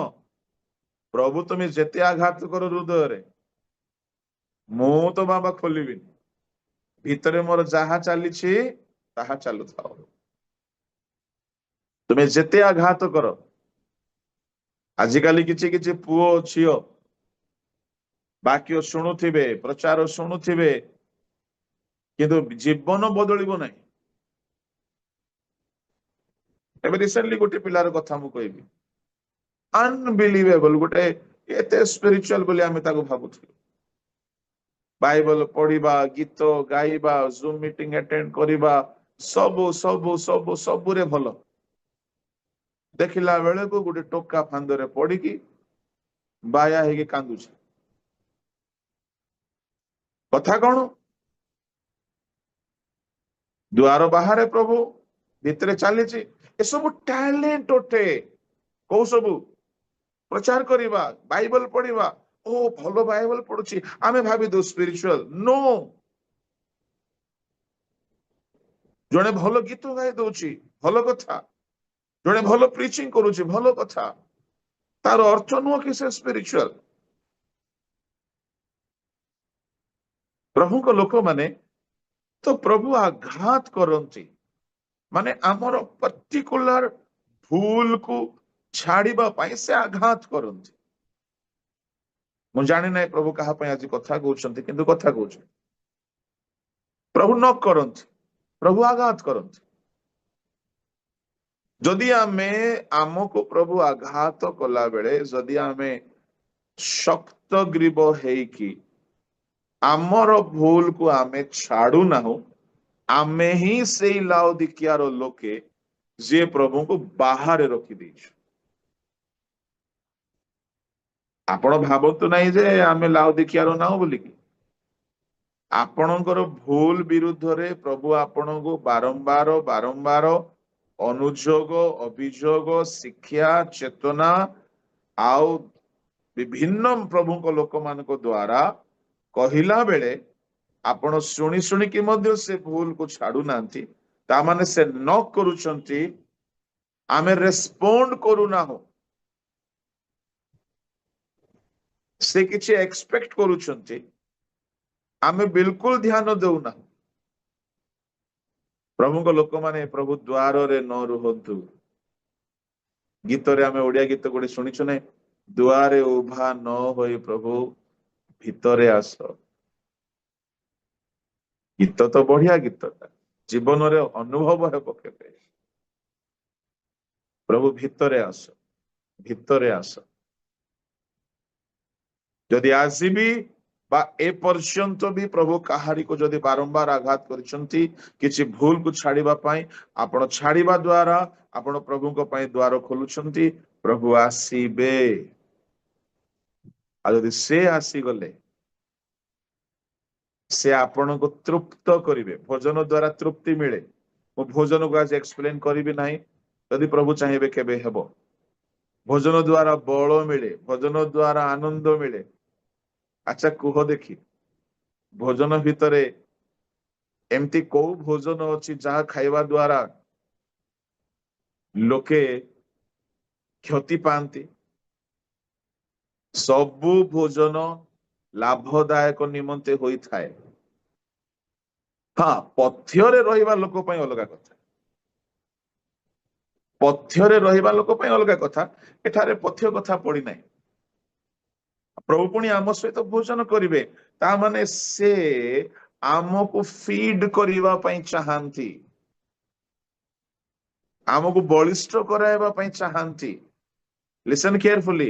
ପ୍ରଭୁ ତୁମେ ଯେତେ ଆଘାତ କର ହୃଦୟରେ, ମୁଁ ତ ବାବା ଖୋଲିବିନି, ଭିତରେ ମୋର ଯାହା ଚାଲିଛି ତାହା ଚାଲୁଥାଉ। ତୁମେ ଯେତେ ଆଘାତ କର। ଆଜିକାଲି କିଛି କିଛି ପୁଅ ଝିଅ ବାକ୍ୟ ଶୁଣୁଥିବେ, ପ୍ରଚାର ଶୁଣୁଥିବେ, କିନ୍ତୁ ଜୀବନ ବଦଳିବ ନାହିଁ। ଏବେ ରିସେଣ୍ଟଲି ଗୋଟେ ପିଲାର କଥା ମୁଁ କହିବି, ଅନବିଲିଭେବଲ, ଗୋଟେ ଏତେ ସ୍ପିରିଚୁଆଲ ବୋଲି ଆମେ ତାକୁ ଭାବୁଥିଲୁ। ବାଇବଲ ପଢିବା, ଗୀତ ଗାଇବା, ଜୁମ ମିଟିଂ ଆଟେଣ୍ଡ କରିବା, ସବୁ ସବୁ ସବୁ ସବୁରେ ଭଲ। ଦେଖିଲା ବେଳକୁ ଗୋଟେ ଟୋକା ଫାନ୍ଦରେ ପଡିକି ବାୟା ହେଇକି କାନ୍ଦୁଛି। କଥା କଣ? ଦ୍ୱାର ବାହାରେ ପ୍ରଭୁ, ଭିତରେ ଚାଲିଛି। ଏସବୁ ଟ୍ୟାଲେଣ୍ଟ ଅଟେ। କୋଉ ସବୁ? ପ୍ରଚାର କରିବା, ବାଇବଲ ପଢିବା। ଓ ଭଲ ବାଇବଲ ପଢୁଛି, ଆମେ ଭାବିଦଉ ସ୍ପିରିଚୁଆଲ। ନୋ। ଜଣେ ଭଲ ଗୀତ ଗାଇ ଦଉଛି, ଭଲ କଥା। ଜଣେ ଭଲ ପ୍ରିଚିଂ କରୁଛି, ଭଲ କଥା। ତାର ଅର୍ଥ ନୁହଁ କି ସେ ସ୍ପିରିଚୁଆଲ। ପ୍ରଭୁଙ୍କ ଲୋକମାନେ ତ ପ୍ରଭୁ ଆଘାତ କରନ୍ତି, ମାନେ ଆମର ପର୍ଟିକୁଲାର ଭୁଲକୁ ଛାଡିବା ପାଇଁ ସେ ଆଘାତ କରନ୍ତି। ମୁଁ ଜାଣି ନାହିଁ ପ୍ରଭୁ କାହା ପାଇଁ ଆଜି କଥା କହୁଛନ୍ତି, କିନ୍ତୁ କଥା କହୁଛନ୍ତି। ପ୍ରଭୁ ନ କରନ୍ତି, ପ୍ରଭୁ ଆଘାତ କରନ୍ତି। ଯଦି ଆମେ, ଆମକୁ ପ୍ରଭୁ ଆଘାତ କଲା ବେଳେ ଯଦି ଆମେ ଶକ୍ତ ଗ୍ରୀବ ହେଇକି ଆମର ଭୁଲକୁ ଆମେ ଛାଡୁନାହୁଁ, ଆମେ ହିଁ ସେଇ ଲାଉଦିକିଆର ଲୋକେ ଯିଏ ପ୍ରଭୁଙ୍କୁ ବାହାରେ ରଖିଦେଇଛୁ। ଆପଣ ଭାବନ୍ତୁ ନାହିଁ ଯେ ଆମେ ଲାଉଦିକିଆର ନାହୁଁ ବୋଲିକି। ଆପଣଙ୍କର ଭୁଲ ବିରୁଦ୍ଧରେ ପ୍ରଭୁ ଆପଣଙ୍କୁ ବାରମ୍ବାର ବାରମ୍ବାର ଅନୁଯୋଗ, ଅଭିଯୋଗ, ଶିକ୍ଷା, ଚେତନା ଆଉ ବିଭିନ୍ନ ପ୍ରଭୁଙ୍କ ଲୋକମାନଙ୍କ ଦ୍ଵାରା କହିଲା ବେଳେ ଆପଣ ଶୁଣି ଶୁଣିକି ମଧ୍ୟ ସେ ଭୁଲକୁ ଛାଡୁନାହାନ୍ତି, ତାମାନେ ସେ ନ କରୁଛନ୍ତି, ଆମେ ରେସ୍ପଣ୍ଡ କରୁନାହୁଁ। ସେ କିଛି ଏକ୍ସପେକ୍ଟ କରୁଛନ୍ତି, ଆମେ ବିଲକୁଲ ଧ୍ୟାନ ଦେଉନା। ପ୍ରଭୁଙ୍କ ଲୋକମାନେ ପ୍ରଭୁ ଦ୍ୱାରରେ ନ ରୁହନ୍ତୁ। ଗୀତରେ ଆମେ ଓଡିଆ ଗୀତ ଗୋଟେ ଶୁଣିଛୁ ନାହିଁ, ଦୁଆରେ ଉଭା ନ ହୋଇ ପ୍ରଭୁ ଭିତରେ ଆସ। ଗୀତ ତ ବଢିଆ ଗୀତଟା, ଜୀବନରେ ଅନୁଭବ ହେବ କେବେ? ପ୍ରଭୁ ଭିତରେ ଆସ, ଭିତରେ ଆସ। ଯଦି ଆସିବି ବା ଏ ପର୍ଯ୍ୟନ୍ତ ବି ପ୍ରଭୁ କାହାରିକୁ ଯଦି ବାରମ୍ବାର ଆଘାତ କରିଛନ୍ତି କିଛି ଭୁଲକୁ ଛାଡିବା ପାଇଁ, ଆପଣ ଛାଡିବା ଦ୍ଵାରା ଆପଣ ପ୍ରଭୁଙ୍କ ପାଇଁ ଦ୍ୱାର ଖୋଲୁଛନ୍ତି, ପ୍ରଭୁ ଆସିବେ। ଆଉ ଯଦି ସେ ଆସିଗଲେ, ସେ ଆପଣଙ୍କୁ ତୃପ୍ତ କରିବେ। ଭୋଜନ ଦ୍ଵାରା ତୃପ୍ତି ମିଳେ। ମୁଁ ଭୋଜନକୁ ଆଜି ଏକ୍ସପ୍ଲେନ କରିବି ନାହିଁ, ଯଦି ପ୍ରଭୁ ଚାହିଁବେ କେବେ ହେବ। ଭୋଜନ ଦ୍ଵାରା ବଳ ମିଳେ, ଭୋଜନ ଦ୍ଵାରା ଆନନ୍ଦ ମିଳେ। ଆଚ୍ଛା କୁହ ଦେଖି, ଭୋଜନ ଭିତରେ ଏମିତି କୋଉ ଭୋଜନ ଅଛି ଯାହା ଖାଇବା ଦ୍ଵାରା ଲୋକେ କ୍ଷତି ପାଆନ୍ତି? ସବୁ ଭୋଜନ ଲାଭଦାୟକ ନିମନ୍ତେ ହୋଇଥାଏ। ହଁ, ପଥ୍ୟରେ ରହିବା ଲୋକ ପାଇଁ ଅଲଗା କଥା। ପଥ୍ୟରେ ରହିବା ଲୋକ ପାଇଁ ଅଲଗା କଥା, ଏଠାରେ ପଥ୍ୟ କଥା ପଡିନାହିଁ। ପ୍ରଭୁ ପୁଣି ଆମ ସହିତ ଭୋଜନ କରିବେ, ତା ମାନେ ସେ ଆମକୁ ଫିଡ୍ କରିବା ପାଇଁ ଚାହାନ୍ତି, ଆମକୁ ବଳିଷ୍ଠ କରାଇବା ପାଇଁ ଚାହାନ୍ତି। ଲିସନ କେୟାରଫୁଲି।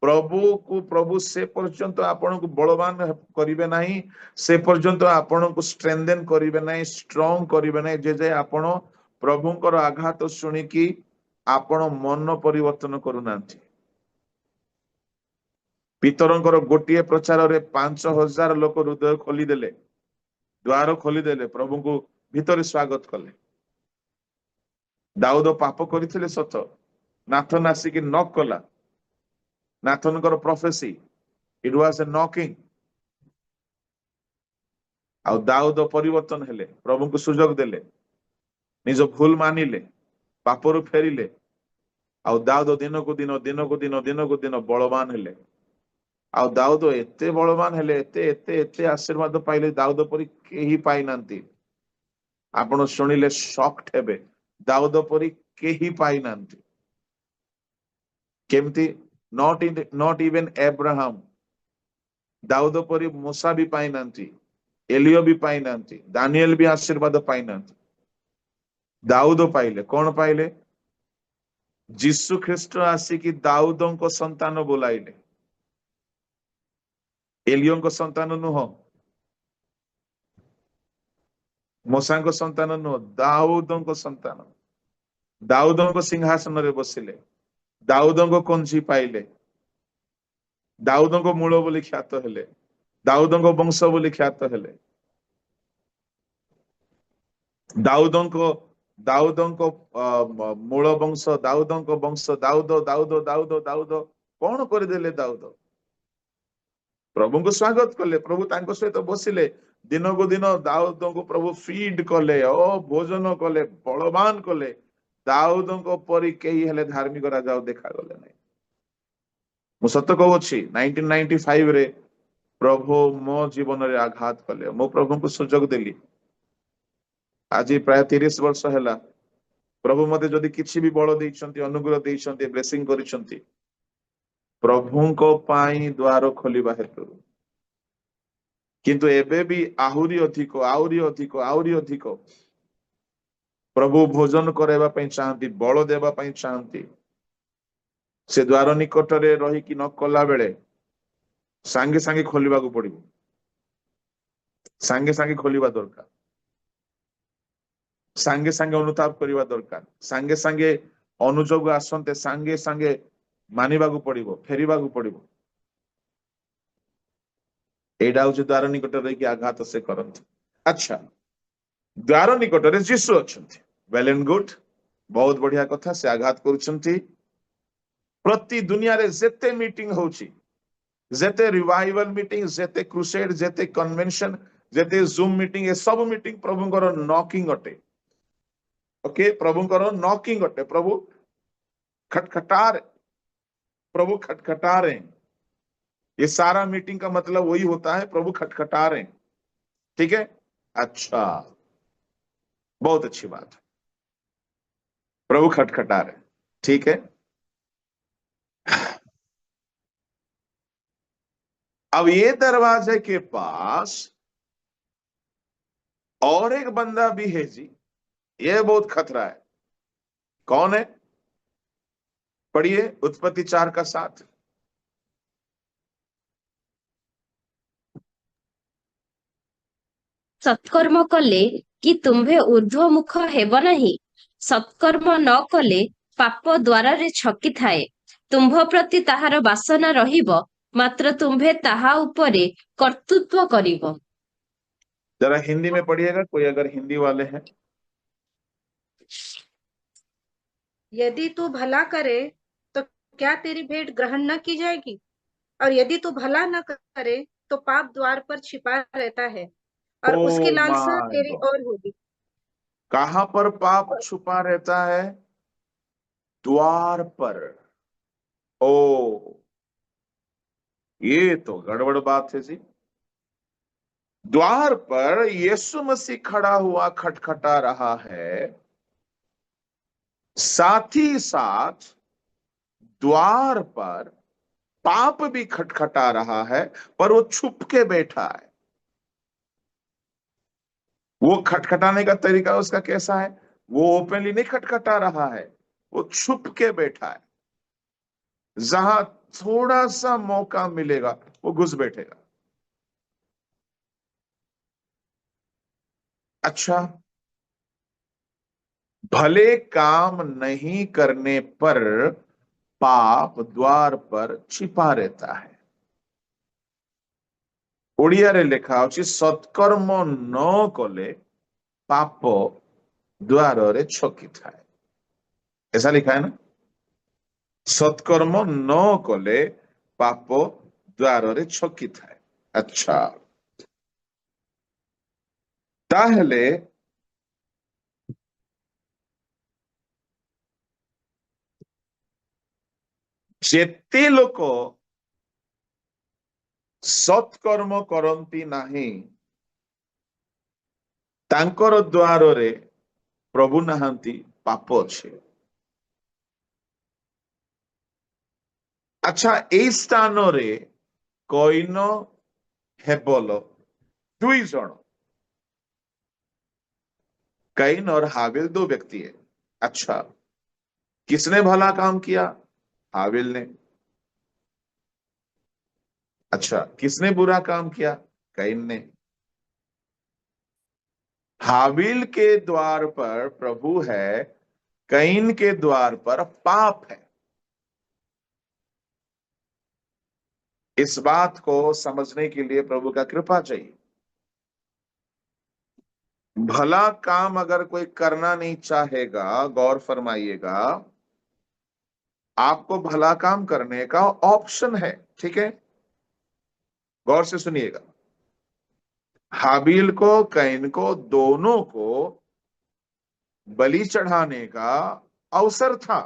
ପ୍ରଭୁ ସେ ପର୍ଯ୍ୟନ୍ତ ଆପଣଙ୍କୁ ବଳବାନ କରିବେ ନାହିଁ, ସେ ପର୍ଯ୍ୟନ୍ତ ଆପଣଙ୍କୁ ଷ୍ଟ୍ରେନ୍ଥେନ କରିବେ ନାହିଁ, ଷ୍ଟ୍ରଙ୍ଗ କରିବେ ନାହିଁ, ଯେ ଯାଏ ଆପଣ ପ୍ରଭୁଙ୍କର ଆଘାତ ଶୁଣିକି ଆପଣ ମନ ପରିବର୍ତ୍ତନ କରୁନାହାନ୍ତି। ପିତରଙ୍କର ଗୋଟିଏ ପ୍ରଚାରରେ 5,000 ଲୋକ ହୃଦୟ ଖୋଲିଦେଲେ, ଦ୍ୱାର ଖୋଲିଦେଲେ, ପ୍ରଭୁଙ୍କୁ ଭିତରେ ସ୍ୱାଗତ କଲେ। ଦାଉଦ ପାପ କରିଥିଲେ ସତ, ନାଥନ ଆସିକି ନକ୍ କଲା। ନାଥନଙ୍କର ପ୍ରଫେସି, ଇଟ୍ ୱାଜ ଏ ନକିଂ। ଆଉ ଦାଉଦ ପରିବର୍ତ୍ତନ ହେଲେ, ପ୍ରଭୁଙ୍କୁ ସୁଯୋଗ ଦେଲେ, ନିଜ ଭୁଲ ମାନିଲେ, ପାପରୁ ଫେରିଲେ, ଆଉ ଦାଉଦ ଦିନକୁ ଦିନ ଦିନକୁ ଦିନ ଦିନକୁ ଦିନ ବଳବାନ ହେଲେ। ଆଉ ଦାଉଦ ଏତେ ବଳବାନ ହେଲେ, ଏତେ ଏତେ ଏତେ ଆଶୀର୍ବାଦ ପାଇଲେ, ଦାଉଦ ପରି କେହି ପାଇନାହାନ୍ତି। ଆପଣ ଶୁଣିଲେ ଶକ୍ଡ ହେବେ, ଦାଉଦ ପରି କେହି ପାଇନାହାନ୍ତି। କେମିତି? ନଟ୍ ଇଭେନ୍ ଏବ୍ରାହାମ, ଦାଉଦ ପରି ମୂସା ବି ପାଇନାହାନ୍ତି, ଏଲିୟ ବି ପାଇନାହାନ୍ତି, ଦାନିଏଲ ବି ଆଶୀର୍ବାଦ ପାଇନାହାନ୍ତି। ଦାଉଦ ପାଇଲେ। କଣ ପାଇଲେ? ଯୀଶୁ ଖ୍ରୀଷ୍ଟ ଆସିକି ଦାଉଦଙ୍କ ସନ୍ତାନ ବୋଲାଇଲେ, ଏଲିୟଙ୍କ ସନ୍ତାନ ନୁହଁ, ମୂସାଙ୍କ ସନ୍ତାନ ନୁହଁ, ଦାଉଦଙ୍କ ସନ୍ତାନ। ଦାଉଦଙ୍କ ସିଂହାସନରେ ବସିଲେ, ଦାଉଦଙ୍କ କଞ୍ଜି ପାଇଲେ, ଦାଉଦଙ୍କ ମୂଳ ବୋଲି ଖ୍ୟାତ ହେଲେ, ଦାଉଦଙ୍କ ବଂଶ ବୋଲି ଖ୍ୟାତ ହେଲେ। ଦାଉଦଙ୍କ ଦାଉଦଙ୍କ ମୂଳ ବଂଶ, ଦାଉଦଙ୍କ ବଂଶ, ଦାଉଦ ଦାଉଦ ଦାଉଦ ଦାଉଦ କଣ କରିଦେଲେ ଦାଉଦ? ପ୍ରଭୁଙ୍କୁ ସ୍ୱାଗତ କଲେ, ପ୍ରଭୁ ତାଙ୍କ ସହିତ ବସିଲେ, ଦିନକୁ ଦିନ ଦାଉଦଙ୍କୁ ପ୍ରଭୁ ଫିଡ କଲେ, ଭୋଜନ କଲେ, ବଳବାନ କଲେ। ଦାଉଦଙ୍କ ପରି କେହି ହେଲେ ଧାର୍ମିକ ରାଜା ଆଉ ଦେଖାଗଲେ ନାହିଁ। ମୁଁ ସତ କହୁଛି, 1995 ରେ ପ୍ରଭୁ ମୋ ଜୀବନରେ ଆଘାତ କଲେ। ମୁଁ ପ୍ରଭୁଙ୍କୁ ସୁଯୋଗ ଦେଲି। ଆଜି ପ୍ରାୟ 30 ବର୍ଷ ହେଲା ପ୍ରଭୁ ମତେ ଯଦି କିଛି ବି ବଳ ଦେଇଛନ୍ତି, ଅନୁଗ୍ରହ ଦେଇଛନ୍ତି, ବ୍ଲେସିଂ କରିଛନ୍ତି, ପ୍ରଭୁଙ୍କ ପାଇଁ ଦ୍ୱାର ଖୋଲିବା ହେତୁ। କିନ୍ତୁ ଏବେ ବି ଆହୁରି ଅଧିକ ଆହୁରି ଅଧିକ ଆହୁରି ଅଧିକ ପ୍ରଭୁ ଭୋଜନ କରାଇବା ପାଇଁ ଚାହାନ୍ତି, ବଳ ଦେବା ପାଇଁ ଚାହାନ୍ତି। ସେ ଦ୍ୱାର ନିକଟରେ ରହିକି ନ କଲା ବେଳେ ସାଙ୍ଗେ ସାଙ୍ଗେ ଖୋଲିବାକୁ ପଡିବ, ସାଙ୍ଗେ ସାଙ୍ଗେ ଖୋଲିବା ଦରକାର, ସାଙ୍ଗେ ସାଙ୍ଗେ ଅନୁତାପ କରିବା ଦରକାର, ସାଙ୍ଗେ ସାଙ୍ଗେ ଅନୁଯୋଗ ଆସନ୍ତେ ସାଙ୍ଗେ ସାଙ୍ଗେ ମାନିବାକୁ ପଡିବ, ଫେରିବାକୁ ପଡିବ। ଏଇଟା ହଉଛି ଦ୍ୱାର ନିକଟରେ ରହିକି ଆଘାତ ସେ କରନ୍ତି। ଆଚ୍ଛା, ଦ୍ୱାର ନିକଟରେ ଯୀଶୁ ଅଛନ୍ତି, ୱେଲ୍ ଆଣ୍ଡ ଗୁଡ୍, ବହୁତ ବଢିଆ କଥା। ସେ ଆଘାତ କରୁଛନ୍ତି। ପ୍ରତି ଦୁନିଆରେ ଯେତେ ମିଟିଂ ହଉଛି, ଯେତେ ରିଭାଇଭାଲ ମିଟିଂ, ଯେତେ କ୍ରୁସେଡ, ଯେତେ କନଭେନସନ, ଯେତେ ଜୁମ୍ ମିଟିଂ, ଏ ସବୁ ମିଟିଂ ପ୍ରଭୁଙ୍କର ନକିଂ ଅଟେ। ओके, प्रभुଙ୍କର नॉकिंग अटे, प्रभु खटखटा रहे, प्रभु खटखटा रहे हैं। ये सारा मीटिंग का मतलब वही होता है, प्रभु खटखटा रहे हैं। ठीक है, अच्छा, बहुत अच्छी बात है, प्रभु खटखटा रहे हैं। ठीक है, अब ये दरवाजे के पास और एक बंदा भी है जी, ये बहुत खतरा है। कौन है? पढ़िए उत्पत्ति 4:7। ସତ୍କର୍ମ କଲେ କି ତୁମ୍ଭେ ଊର୍ଦ୍ଧ୍ୱମୁଖ ହେବ ନାହିଁ, ସତ୍କର୍ମ ନ କଲେ ପାପ ଦ୍ୱାରରେ ଛକିଥାଏ, ତୁମ୍ଭ ପ୍ରତି ତାହାର ବାସନା ରହିବ, ମାତ୍ର ତୁମ୍ଭେ ତାହା ଉପରେ କର୍ତ୍ତୃତ୍ୱ କରିବ। जरा हिंदी में पढ़िएगा, कोई अगर हिंदी वाले हैं। यदि तू भला करे तो क्या तेरी भेंट ग्रहण न की जाएगी, और यदि तू भला न करे तो पाप द्वार पर छिपा रहता है और उसकी लालसा माय तेरी गॉड, ओर होगी। कहां पर पाप छुपा रहता है? द्वार पर। ओ, ये तो गड़बड़ बात है जी। द्वार पर यीशु मसीह खड़ा हुआ खटखटा रहा है, साथ ही साथ द्वार पर पाप भी खटखटा रहा है, पर वो छुप के बैठा है। वो खटखटाने का तरीका उसका कैसा है? वो ओपनली नहीं खटखटा रहा है, वो छुप के बैठा है। जहां थोड़ा सा मौका मिलेगा वो घुस बैठेगा। अच्छा, भले काम नहीं करने पर पाप द्वार पर छिपा रहता है। ओडिया लेखा अछि, सत्कर्म न कले पाप द्वार रे छकी थाए। ऐसा लिखा है ना, सत्कर्म न कले पाप द्वार रे छकी थाए। अच्छा, ताहले जेते लोक सत्कर्म करती नहीं तांकर द्वार रे प्रभु नहांती पाप अच्छे। अच्छा ए स्थान रे कईन हेबल दुई जन, कईन और हाबिल दो व्यक्ति है। अच्छा किसने भला काम किया? हाबिल ने। अच्छा किसने बुरा काम किया? कईन ने। हाबिल के द्वार पर प्रभु है, कईन के द्वार पर पाप है। इस बात को समझने के लिए प्रभु का कृपा चाहिए। भला काम अगर कोई करना नहीं चाहेगा, गौर फरमाइएगा, आपको भला काम करने का ऑप्शन है, ठीक है? गौर से सुनिएगा। हाबिल को, कैन को, दोनों को बलि चढ़ाने का अवसर था,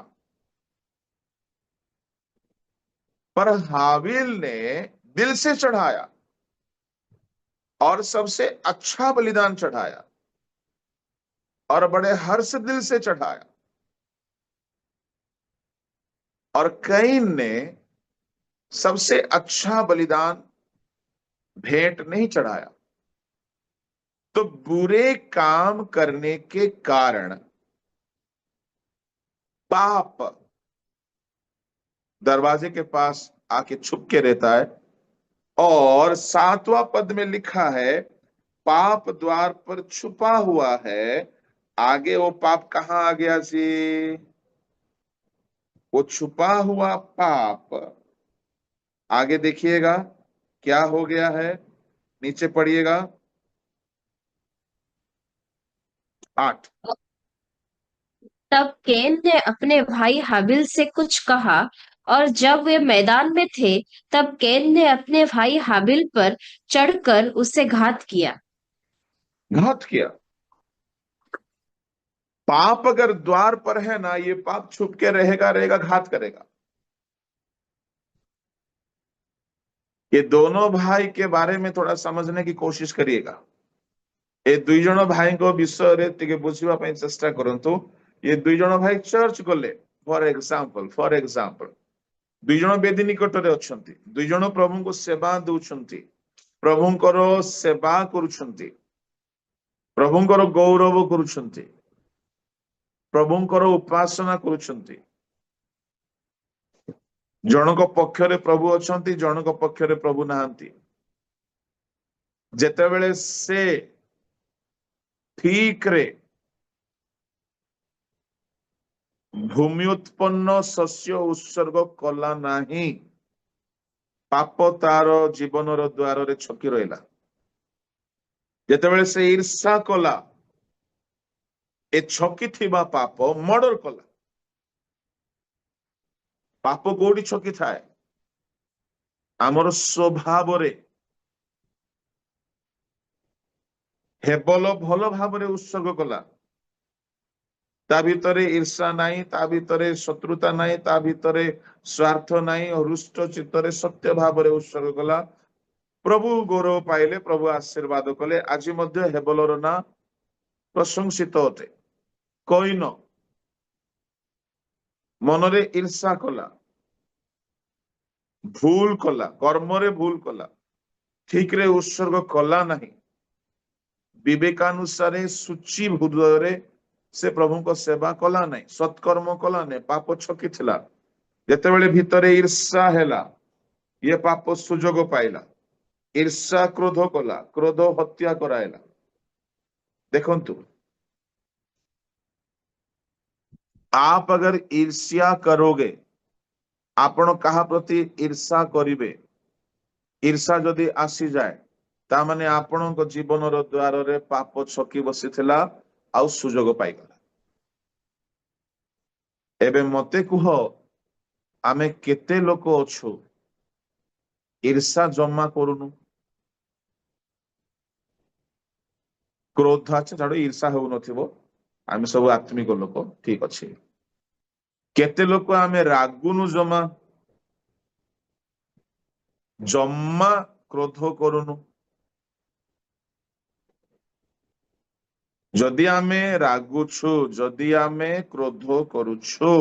पर हाबिल ने दिल से चढ़ाया और सबसे अच्छा बलिदान चढ़ाया और बड़े हर्ष दिल से चढ़ाया। और कैन ने सबसे अच्छा बलिदान भेंट नहीं चढ़ाया। तो बुरे काम करने के कारण पाप दरवाजे के पास आके छुप के रहता है। और 7वां पद में लिखा है पाप द्वार पर छुपा हुआ है। आगे वो पाप कहाँ आ गया जी? वो छुपा हुआ पाप आगे देखिएगा क्या हो गया है, नीचे पढ़िएगा 8। तब कैन ने अपने भाई हाबिल से कुछ कहा, और जब वे मैदान में थे तब कैन ने अपने भाई हाबिल पर चढ़कर उससे घात किया। घात किया। पाप अगर द्वार पर है ना, ये पाप छुप के रहेगा रहेगा, घात करेगा। ये दोनों भाई के बारे में थोड़ा समझने की कोशिश करिएगा। ये दुई जन भाई को विषय रे टिके बुझिबा पई चेष्टा करंतु। ये दुई जन भाई चर्च गले, फॉर एग्जांपल दुई जन बेदी निकट रे अछंती, दुई जन प्रभु को सेवा दउछंती, प्रभुंकर सेवा करूछंती, प्रभुंकर गौरव करूछंती, प्रभुंकर उपासना करूछंती। जनक पक्षरे प्रभु अछंती, जनक पक्षरे प्रभु नाहंती। जेतेबेले से ठीक रे भूमि उत्पन्न शस्य उत्सर्ग कला नाही, पाप तार जीवन द्वार रे छकी रहिला। जेतेबेले से ईर्षा कला, ए छकी थिबा पाप मर्डर कला। पाप कोडी छकी थाए? आमर स्वभाव रे। हेबल भल भाव रे उत्सर्ग कला, ता भितरे ईर्षा नाही, ता भितरे शत्रुता नाही, ता भितरे स्वार्थ नाही, रुष्ट चित्तरे सत्य भाव रे उत्सर्ग कला। प्रभु गौरव पाइले, प्रभु आशीर्वाद कले। आज मध्य हेबलर ना प्रशंसित होते। कईन मनरे ईर्षा कला, भूल कला, कर्म रे भूल कला, ठीक रे उत्सर्ग कला नहीं। विवेकानुसारे सूची हृदय से प्रभु को सेवा कला नहीं, सत्कर्म कला नहीं, पाप छकी थिला। जेतेबेले भितरे ईर्षा हैला, ये पाप सुजोग पाइला। ईर्षा क्रोध कला, क्रोध हत्या कराइला। देखंतु, आप अगर ईर्ष्या करोगे, आपण कहा प्रति ईर्षा करिवे, ईर्षा जदि आसी जाए ता माने आपणक जीवन द्वार रे पाप छकी बसिथिला आउ सुजोग पाइगला। एबे मते कुह, आमे केते लोक अछु ईर्षा जमा करूनु? କ୍ରୋଧ ଆଚ୍ଛା ଛାଡ, ଈର୍ଷା ହଉନଥିବ, ଆମେ ସବୁ ଆତ୍ମିକ ଲୋକ, ଠିକ ଅଛି। କେତେ ଲୋକ ଆମେ ରାଗୁନୁ, ଜମା ଜମା କ୍ରୋଧ କରୁନୁ। ଯଦି ଆମେ ରାଗୁଛୁ, ଯଦି ଆମେ କ୍ରୋଧ କରୁଛୁ,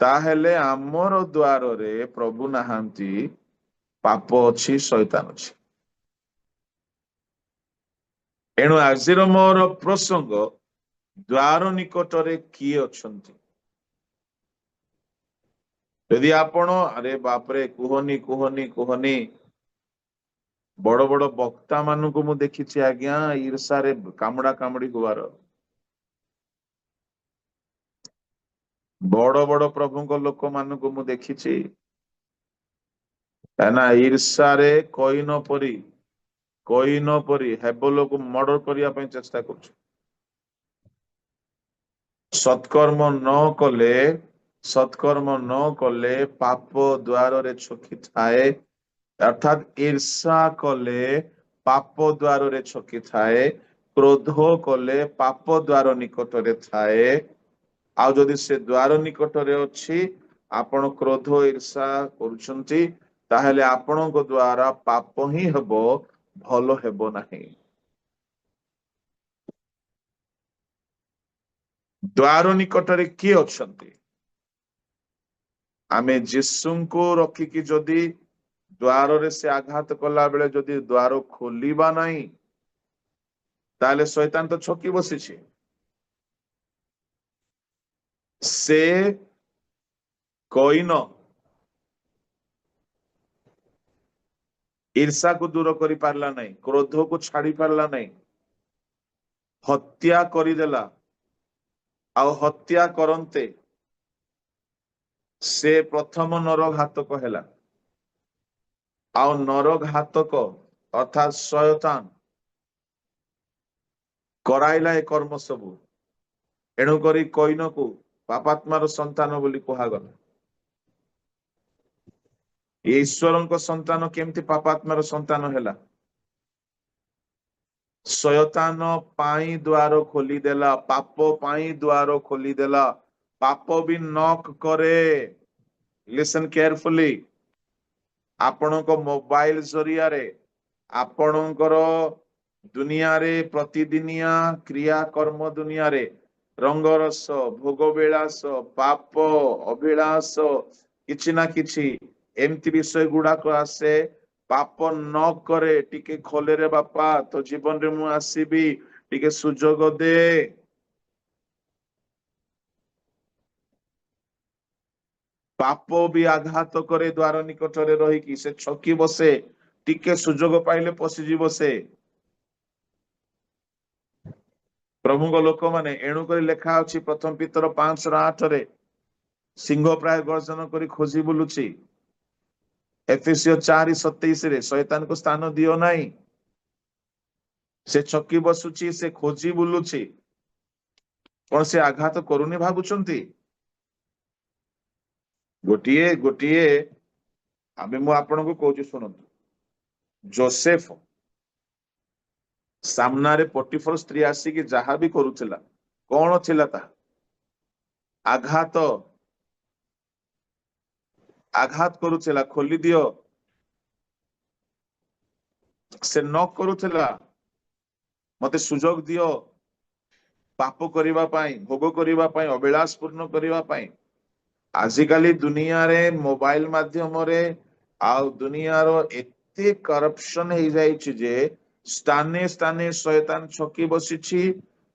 ତାହେଲେ ଆମର ଦ୍ୱାରରେ ପ୍ରଭୁ ନାହାନ୍ତି, ପାପ ଅଛି, ଶୈତାନ ଅଛି। ଏଣୁ ଆଜିର ମୋର ପ୍ରସଙ୍ଗ, ଦ୍ୱାର ନିକଟରେ କିଏ ଅଛନ୍ତି? ଯଦି ଆପଣ ଆରେ ବାପରେ କୁହନି କୁହନି କୁହନି, ବଡ ବଡ ବକ୍ତା ମାନଙ୍କୁ ମୁଁ ଦେଖିଛି ଆଜ୍ଞା ଈର୍ଷାରେ କାମୁଡା କାମୁଡି ହୁଆର। ବଡ ବଡ ପ୍ରଭୁଙ୍କ ଲୋକମାନଙ୍କୁ ମୁଁ ଦେଖିଛି, କାହିଁନା ଈର୍ଷାରେ କଇନ ପରି ହେବଲକୁ ମର୍ଡର କରିବା ପାଇଁ ଚେଷ୍ଟା କରୁଛୁ। ସତ୍କର୍ମ ନ କଲେ ପାପ ଦ୍ୱାରରେ ଛକି ଥାଏ, ଅର୍ଥାତ୍ ଈର୍ଷା କଲେ ପାପ ଦ୍ୱାରରେ ଛକି ଥାଏ, କ୍ରୋଧ କଲେ ପାପ ଦ୍ୱାର ନିକଟରେ ଥାଏ। ଆଉ ଯଦି ସେ ଦ୍ୱାର ନିକଟରେ ଅଛି, ଆପଣ କ୍ରୋଧ ଈର୍ଷା କରୁଛନ୍ତି, ତାହେଲେ ଆପଣଙ୍କ ଦ୍ୱାରା ପାପ ହିଁ ହେବ, ଭଲ ହେବ ନାହିଁ। ଦ୍ୱାର ନିକଟରେ କିଏ ଅଛନ୍ତି? ଆମେ ଯୀଶୁଙ୍କୁ ରଖିକି ଯଦି ଦ୍ୱାରରେ ସେ ଆଘାତ କଲା ବେଳେ ଯଦି ଦ୍ୱାର ଖୋଲିବା ନାହିଁ, ତାହେଲେ ଶୈତାନ ତ ଛକି ବସିଛି। ସେ କଇନ ଈର୍ଷାକୁ ଦୂର କରି ପାରିଲା ନାହିଁ, କ୍ରୋଧକୁ ଛାଡି ପାରିଲା ନାହିଁ, ହତ୍ୟା କରିଦେଲା। ଆଉ ହତ୍ୟା କରନ୍ତେ ସେ ପ୍ରଥମ ନରଘାତକ ହେଲା। ଆଉ ନରଘାତକ ଅର୍ଥାତ୍ ଶୟତାନ କରାଇଲା ଏ କର୍ମ ସବୁ। ଏଣୁକରି କଇନକୁ ପାପାତ୍ମାର ସନ୍ତାନ ବୋଲି କୁହାଗଲା। ଈଶ୍ୱରଙ୍କ ସନ୍ତାନ କେମିତି ପାପାତ୍ମାର ସନ୍ତାନ ହେଲା? ଶୟତାନ ପାଇଁ ଦ୍ୱାର ଖୋଲିଦେଲା, ପାପ ପାଇଁ ଦ୍ୱାର ଖୋଲିଦେଲା। ପାପ ବି ନକ୍ କରେ। Listen carefully. ଆପଣଙ୍କ ମୋବାଇଲ ଜରିଆରେ, ଆପଣଙ୍କର ଦୁନିଆରେ ପ୍ରତିଦିନିଆ କ୍ରିୟାକର୍ମ ଦୁନିଆରେ ରଙ୍ଗରସ, ଭୋଗବିଳାସ, ପାପ, ଅଭିଳାଷ, କିଛି ନା କିଛି ଏମିତି ବିଷୟ ଗୁଡାକ ଆସେ। ପାପ ନ କରେ, ଟିକେ ଖୋଲେରେ ବାପା, ତୋ ଜୀବନରେ ମୁଁ ଆସିବି, ଟିକେ ସୁଯୋଗ ଦେ। ପାପ ବି ଆଘାତ କରେ ଦ୍ୱାର ନିକଟରେ ରହିକି, ସେ ଛକି ବସେ, ଟିକେ ସୁଯୋଗ ପାଇଲେ ପଶିଯିବ ସେ। ପ୍ରଭୁଙ୍କ ଲୋକମାନେ, ଏଣୁକରି ଲେଖା ଅଛି ପ୍ରଥମ ପିତର 5:8, ସିଂହ ପ୍ରାୟ ଗର୍ଜନ କରି ଖୋଜି ବୁଲୁଛି। ଏଫେସିୟ 4:27, ଶୈତାନକୁ ସ୍ଥାନ ଦିଅ ନାହିଁ, ସେ ଛକି ବସୁଛି, ସେ ଖୋଜି ବୁଲୁଛି। କଣ ସେ ଆଘାତ କରୁନି ଭାବୁଛନ୍ତି? ଗୋଟିଏ ମୁଁ ଆପଣଙ୍କୁ କହୁଛି ଶୁଣନ୍ତୁ। ଯୋସେଫ ସାମ୍ନାରେ ପଟିଫର ସ୍ତ୍ରୀ ଆସିକି ଯାହା ବି କରୁଥିଲା, କଣ ଥିଲା ତାହା? ଆଘାତ କରୁଥିଲା, ଖୋଲି ଦିଅ। ସେ ନ କରୁଥିଲା, ମତେ ସୁଯୋଗ ଦିଅ ପାପ କରିବା ପାଇଁ, ଭୋଗ କରିବା ପାଇଁ, ଅଭିଳାଷ ପୂର୍ଣ୍ଣ କରିବା ପାଇଁ। ଆଜିକାଲି ଦୁନିଆରେ ମୋବାଇଲ ମାଧ୍ୟମରେ ଆଉ ଦୁନିଆର ଏତେ କରପସନ ହେଇଯାଇଛି ଯେ ସ୍ଥାନେ ସ୍ଥାନେ ଶୟତାନ ଛକି ବସିଛି।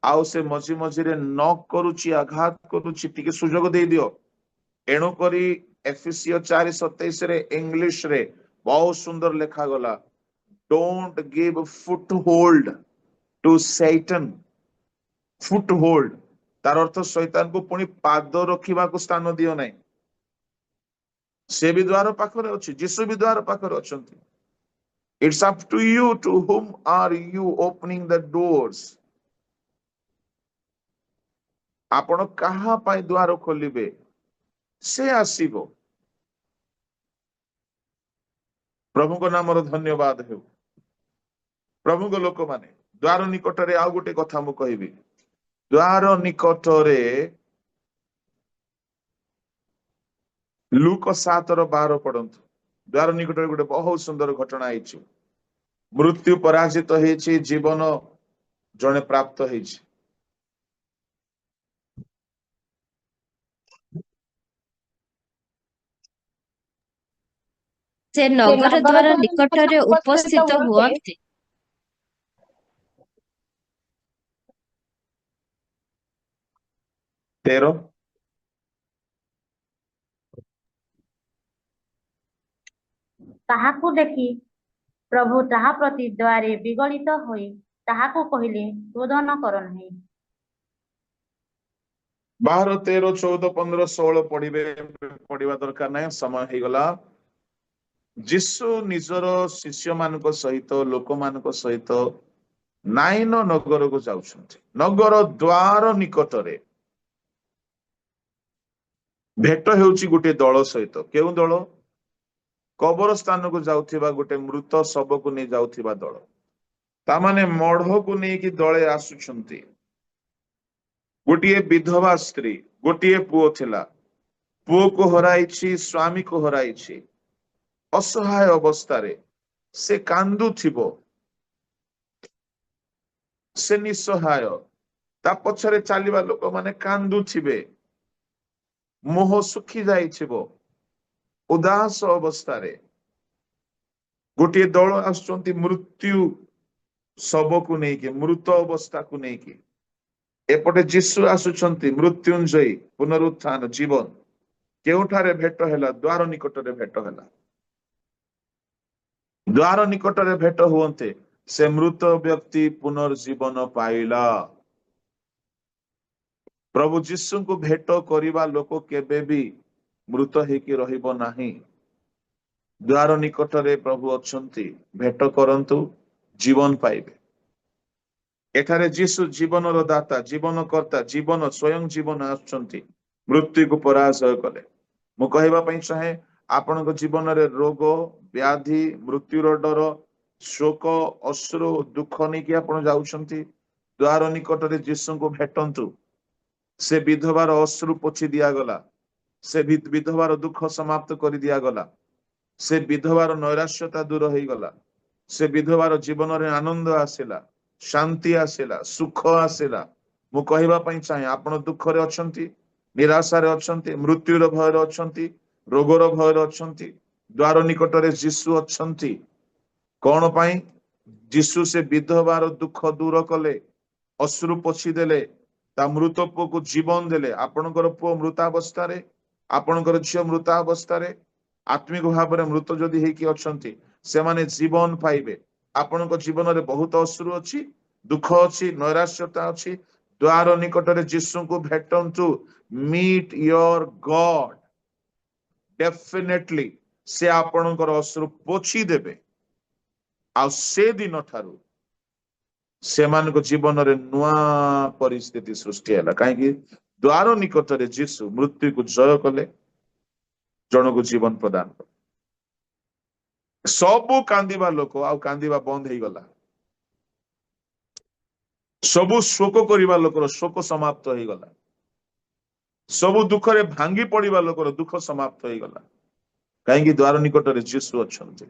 ଆଉ ସେ ମଝିରେ ନ କରୁଛି, ଆଘାତ କରୁଛି, ଟିକେ ସୁଯୋଗ ଦେଇଦିଅ। ଏଣୁକରି ଏଫେସିୟ 4:27 ଇଂଲିଶରେ ବହୁତ ସୁନ୍ଦର ଲେଖାଗଲା, don't give foothold to Satan. Foothold, ତାର ଅର୍ଥ ଶୈତାନକୁ ପୁଣି ପାଦ ରଖିବାକୁ ସ୍ଥାନ ଦିଅ ନାହିଁ। ସେ ବି ଦ୍ୱାର ପାଖରେ ଅଛି, ଯୀଶୁ ବି ଦ୍ୱାର ପାଖରେ ଅଛନ୍ତି। It's up to you, to whom are you opening the doors. ଆପଣ କାହା ପାଇଁ ଦ୍ୱାର ଖୋଲିବେ, ସେ ଆସିବ। ପ୍ରଭୁଙ୍କ ନାମର ଧନ୍ୟବାଦ ହେଉ। ପ୍ରଭୁଙ୍କ ଲୋକମାନେ, द्वार निकटरे आउ गोटे कथा मु कहबी द्वार निकटरे लूक 7:12 पढ़ंतु द्वार निकटरे गोटे बहुत सुंदर घटना है मृत्यु पराजित है जीवन जड़े प्राप्त है ସେ ନଗର ଦ୍ୱାର ନିକଟରେ ଉପସ୍ଥିତ ହୁଅନ୍ତି। 13 ତାହାକୁ ଦେଖି ପ୍ରଭୁ ତାହା ପ୍ରତି ଦୟାରେ ବିଗଳିତ ହୋଇ ତାହାକୁ କହିଲେ, କ୍ରୋଧ କର ନାହିଁ। 12, 13, 14, 15, 16 पढ़िबा दरकार नहीं समय हो गला। जीशु निजर शिष्य मान सहित लोक मान सहित नाइन नगर को जाउछन्ति। नगर द्वार निकटरे भेट हेउची गोटे दल सहित केउ दल कबर स्थान को जाउथिबा गोटे मृत शव को नहीं जाउथिबा दल तामाने मढ़ को नहीं दले आसुछन्ति। गोटे विधवा स्त्री गोटे पुओ थिला पुओ को हराइछि स्वामी को हराइछि असहाय अवस्था रे से कांदु थिबो से निसहाय ता पछरे चालिबा लोक माने कांदु थिबे मोह सुखी जाइछिबो उदास अवस्था रे गोटे दल आसुचंती मृत्यु शव को नहीं कि मृत अवस्था को नहीं कि एपटे जीशु आसुचंती मृत्युंजयी पुनरुत्थान जीवन केउठारे भेट हैला द्वार निकटरे भेट हैला। द्वार निकटरे भेट हुअन्ते से मृत व्यक्ति पुनर्जीवन पाइला। प्रभु जीशु को भेट करिबा लोक केबे भी मृत हेकि रहिबो नाही। द्वार निकटरे प्रभु अछंती भेट करंतु जीवन पाइबे। एठारे जीशु जीवन दाता जीवन कर्ता जीवन स्वयं जीवन आछंती मृत्यु को पराजय कले। मु कहबा पई चाहे आपण जीवन रे रोग व्याधि मृत्युर डर शोक अश्रु दुख नहीं कि आपण जाउछंती द्वार निकटरे जीशु को भेटंतु से विधवार अश्रु पोछि दिया गला से विधवार दुख समाप्त कर दिया गला से विधवार नैराश्यता दूर हो गला से विधवार जीवन रे आनंद आसिला शांति आसिला सुख आसिला। मु कहबा पई चाहे आपण दुख रे अछंती निराशा रे अछंती मृत्युर भय रे अछंती रोगर भय रे अछंती द्वार निकटरे जीशु अछंती कौन पाई जीशु से विधवार दुख दूर कले अश्रु पोछि देले ता मृत पुओ को जीवन देले। आपणकर पुओ मृतावस्था रे आपणकर झियो मृतावस्था रे आत्मिक भाव रे मृत जदि हेकि अछंती से माने जीवन पाइबे। आपणक जीवन रे बहुत अश्रु अछि दुख अछि नैराश्यता अछि द्वार निकटरे जीशु को भेटंतु मीट योर गॉड डेफिनेटली से आपणकर अश्रु पोछि देबे आ से दिन ठारू सेमान को जीवन रे नुआ परिस्थिति सृष्टि हैला काहे द्वार निकटरे जीशु मृत्यु को जय कले जन को जीवन प्रदान कले। सबु कांदिबा लोक आ कांदिबा बंद हो गला सबु शोक करिबा लोकर शोक समाप्त हो गला सबु दुख रे भांगी पड़िबा लोकर दुख समाप्त हो गला काहे द्वार निकटरे जीशु अछंती।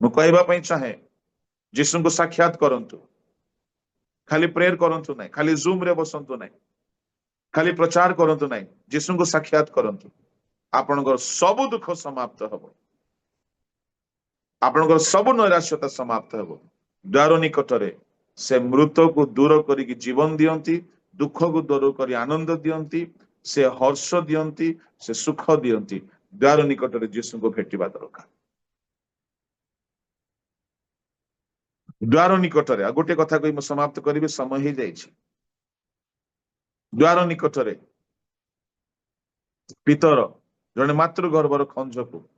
मु कहबा पई चाहे जीशु को साक्षात करंतु खाली प्रेयर करंतु नहीं खाली जूम रे बसंतु नहीं खाली प्रचार करंतु नहीं जीशु को साक्षात करंतु आपनकर सब दुख समाप्त हबो आपनकर सब नैराश्यता समाप्त हबो। द्वार निकटरे से मृत को दूर करिक जीवन दियंती दुख को दूर करी आनंद दियंती से हर्ष दियंती से सुख दियंती। द्वार निकटरे जीशु को भेटिबा दरकार। द्वार निकटरे गोटे कथा कही समाप्त करी समय हो जाइए। द्वार निकटरे पितर जने मातृ गर्भर खंज को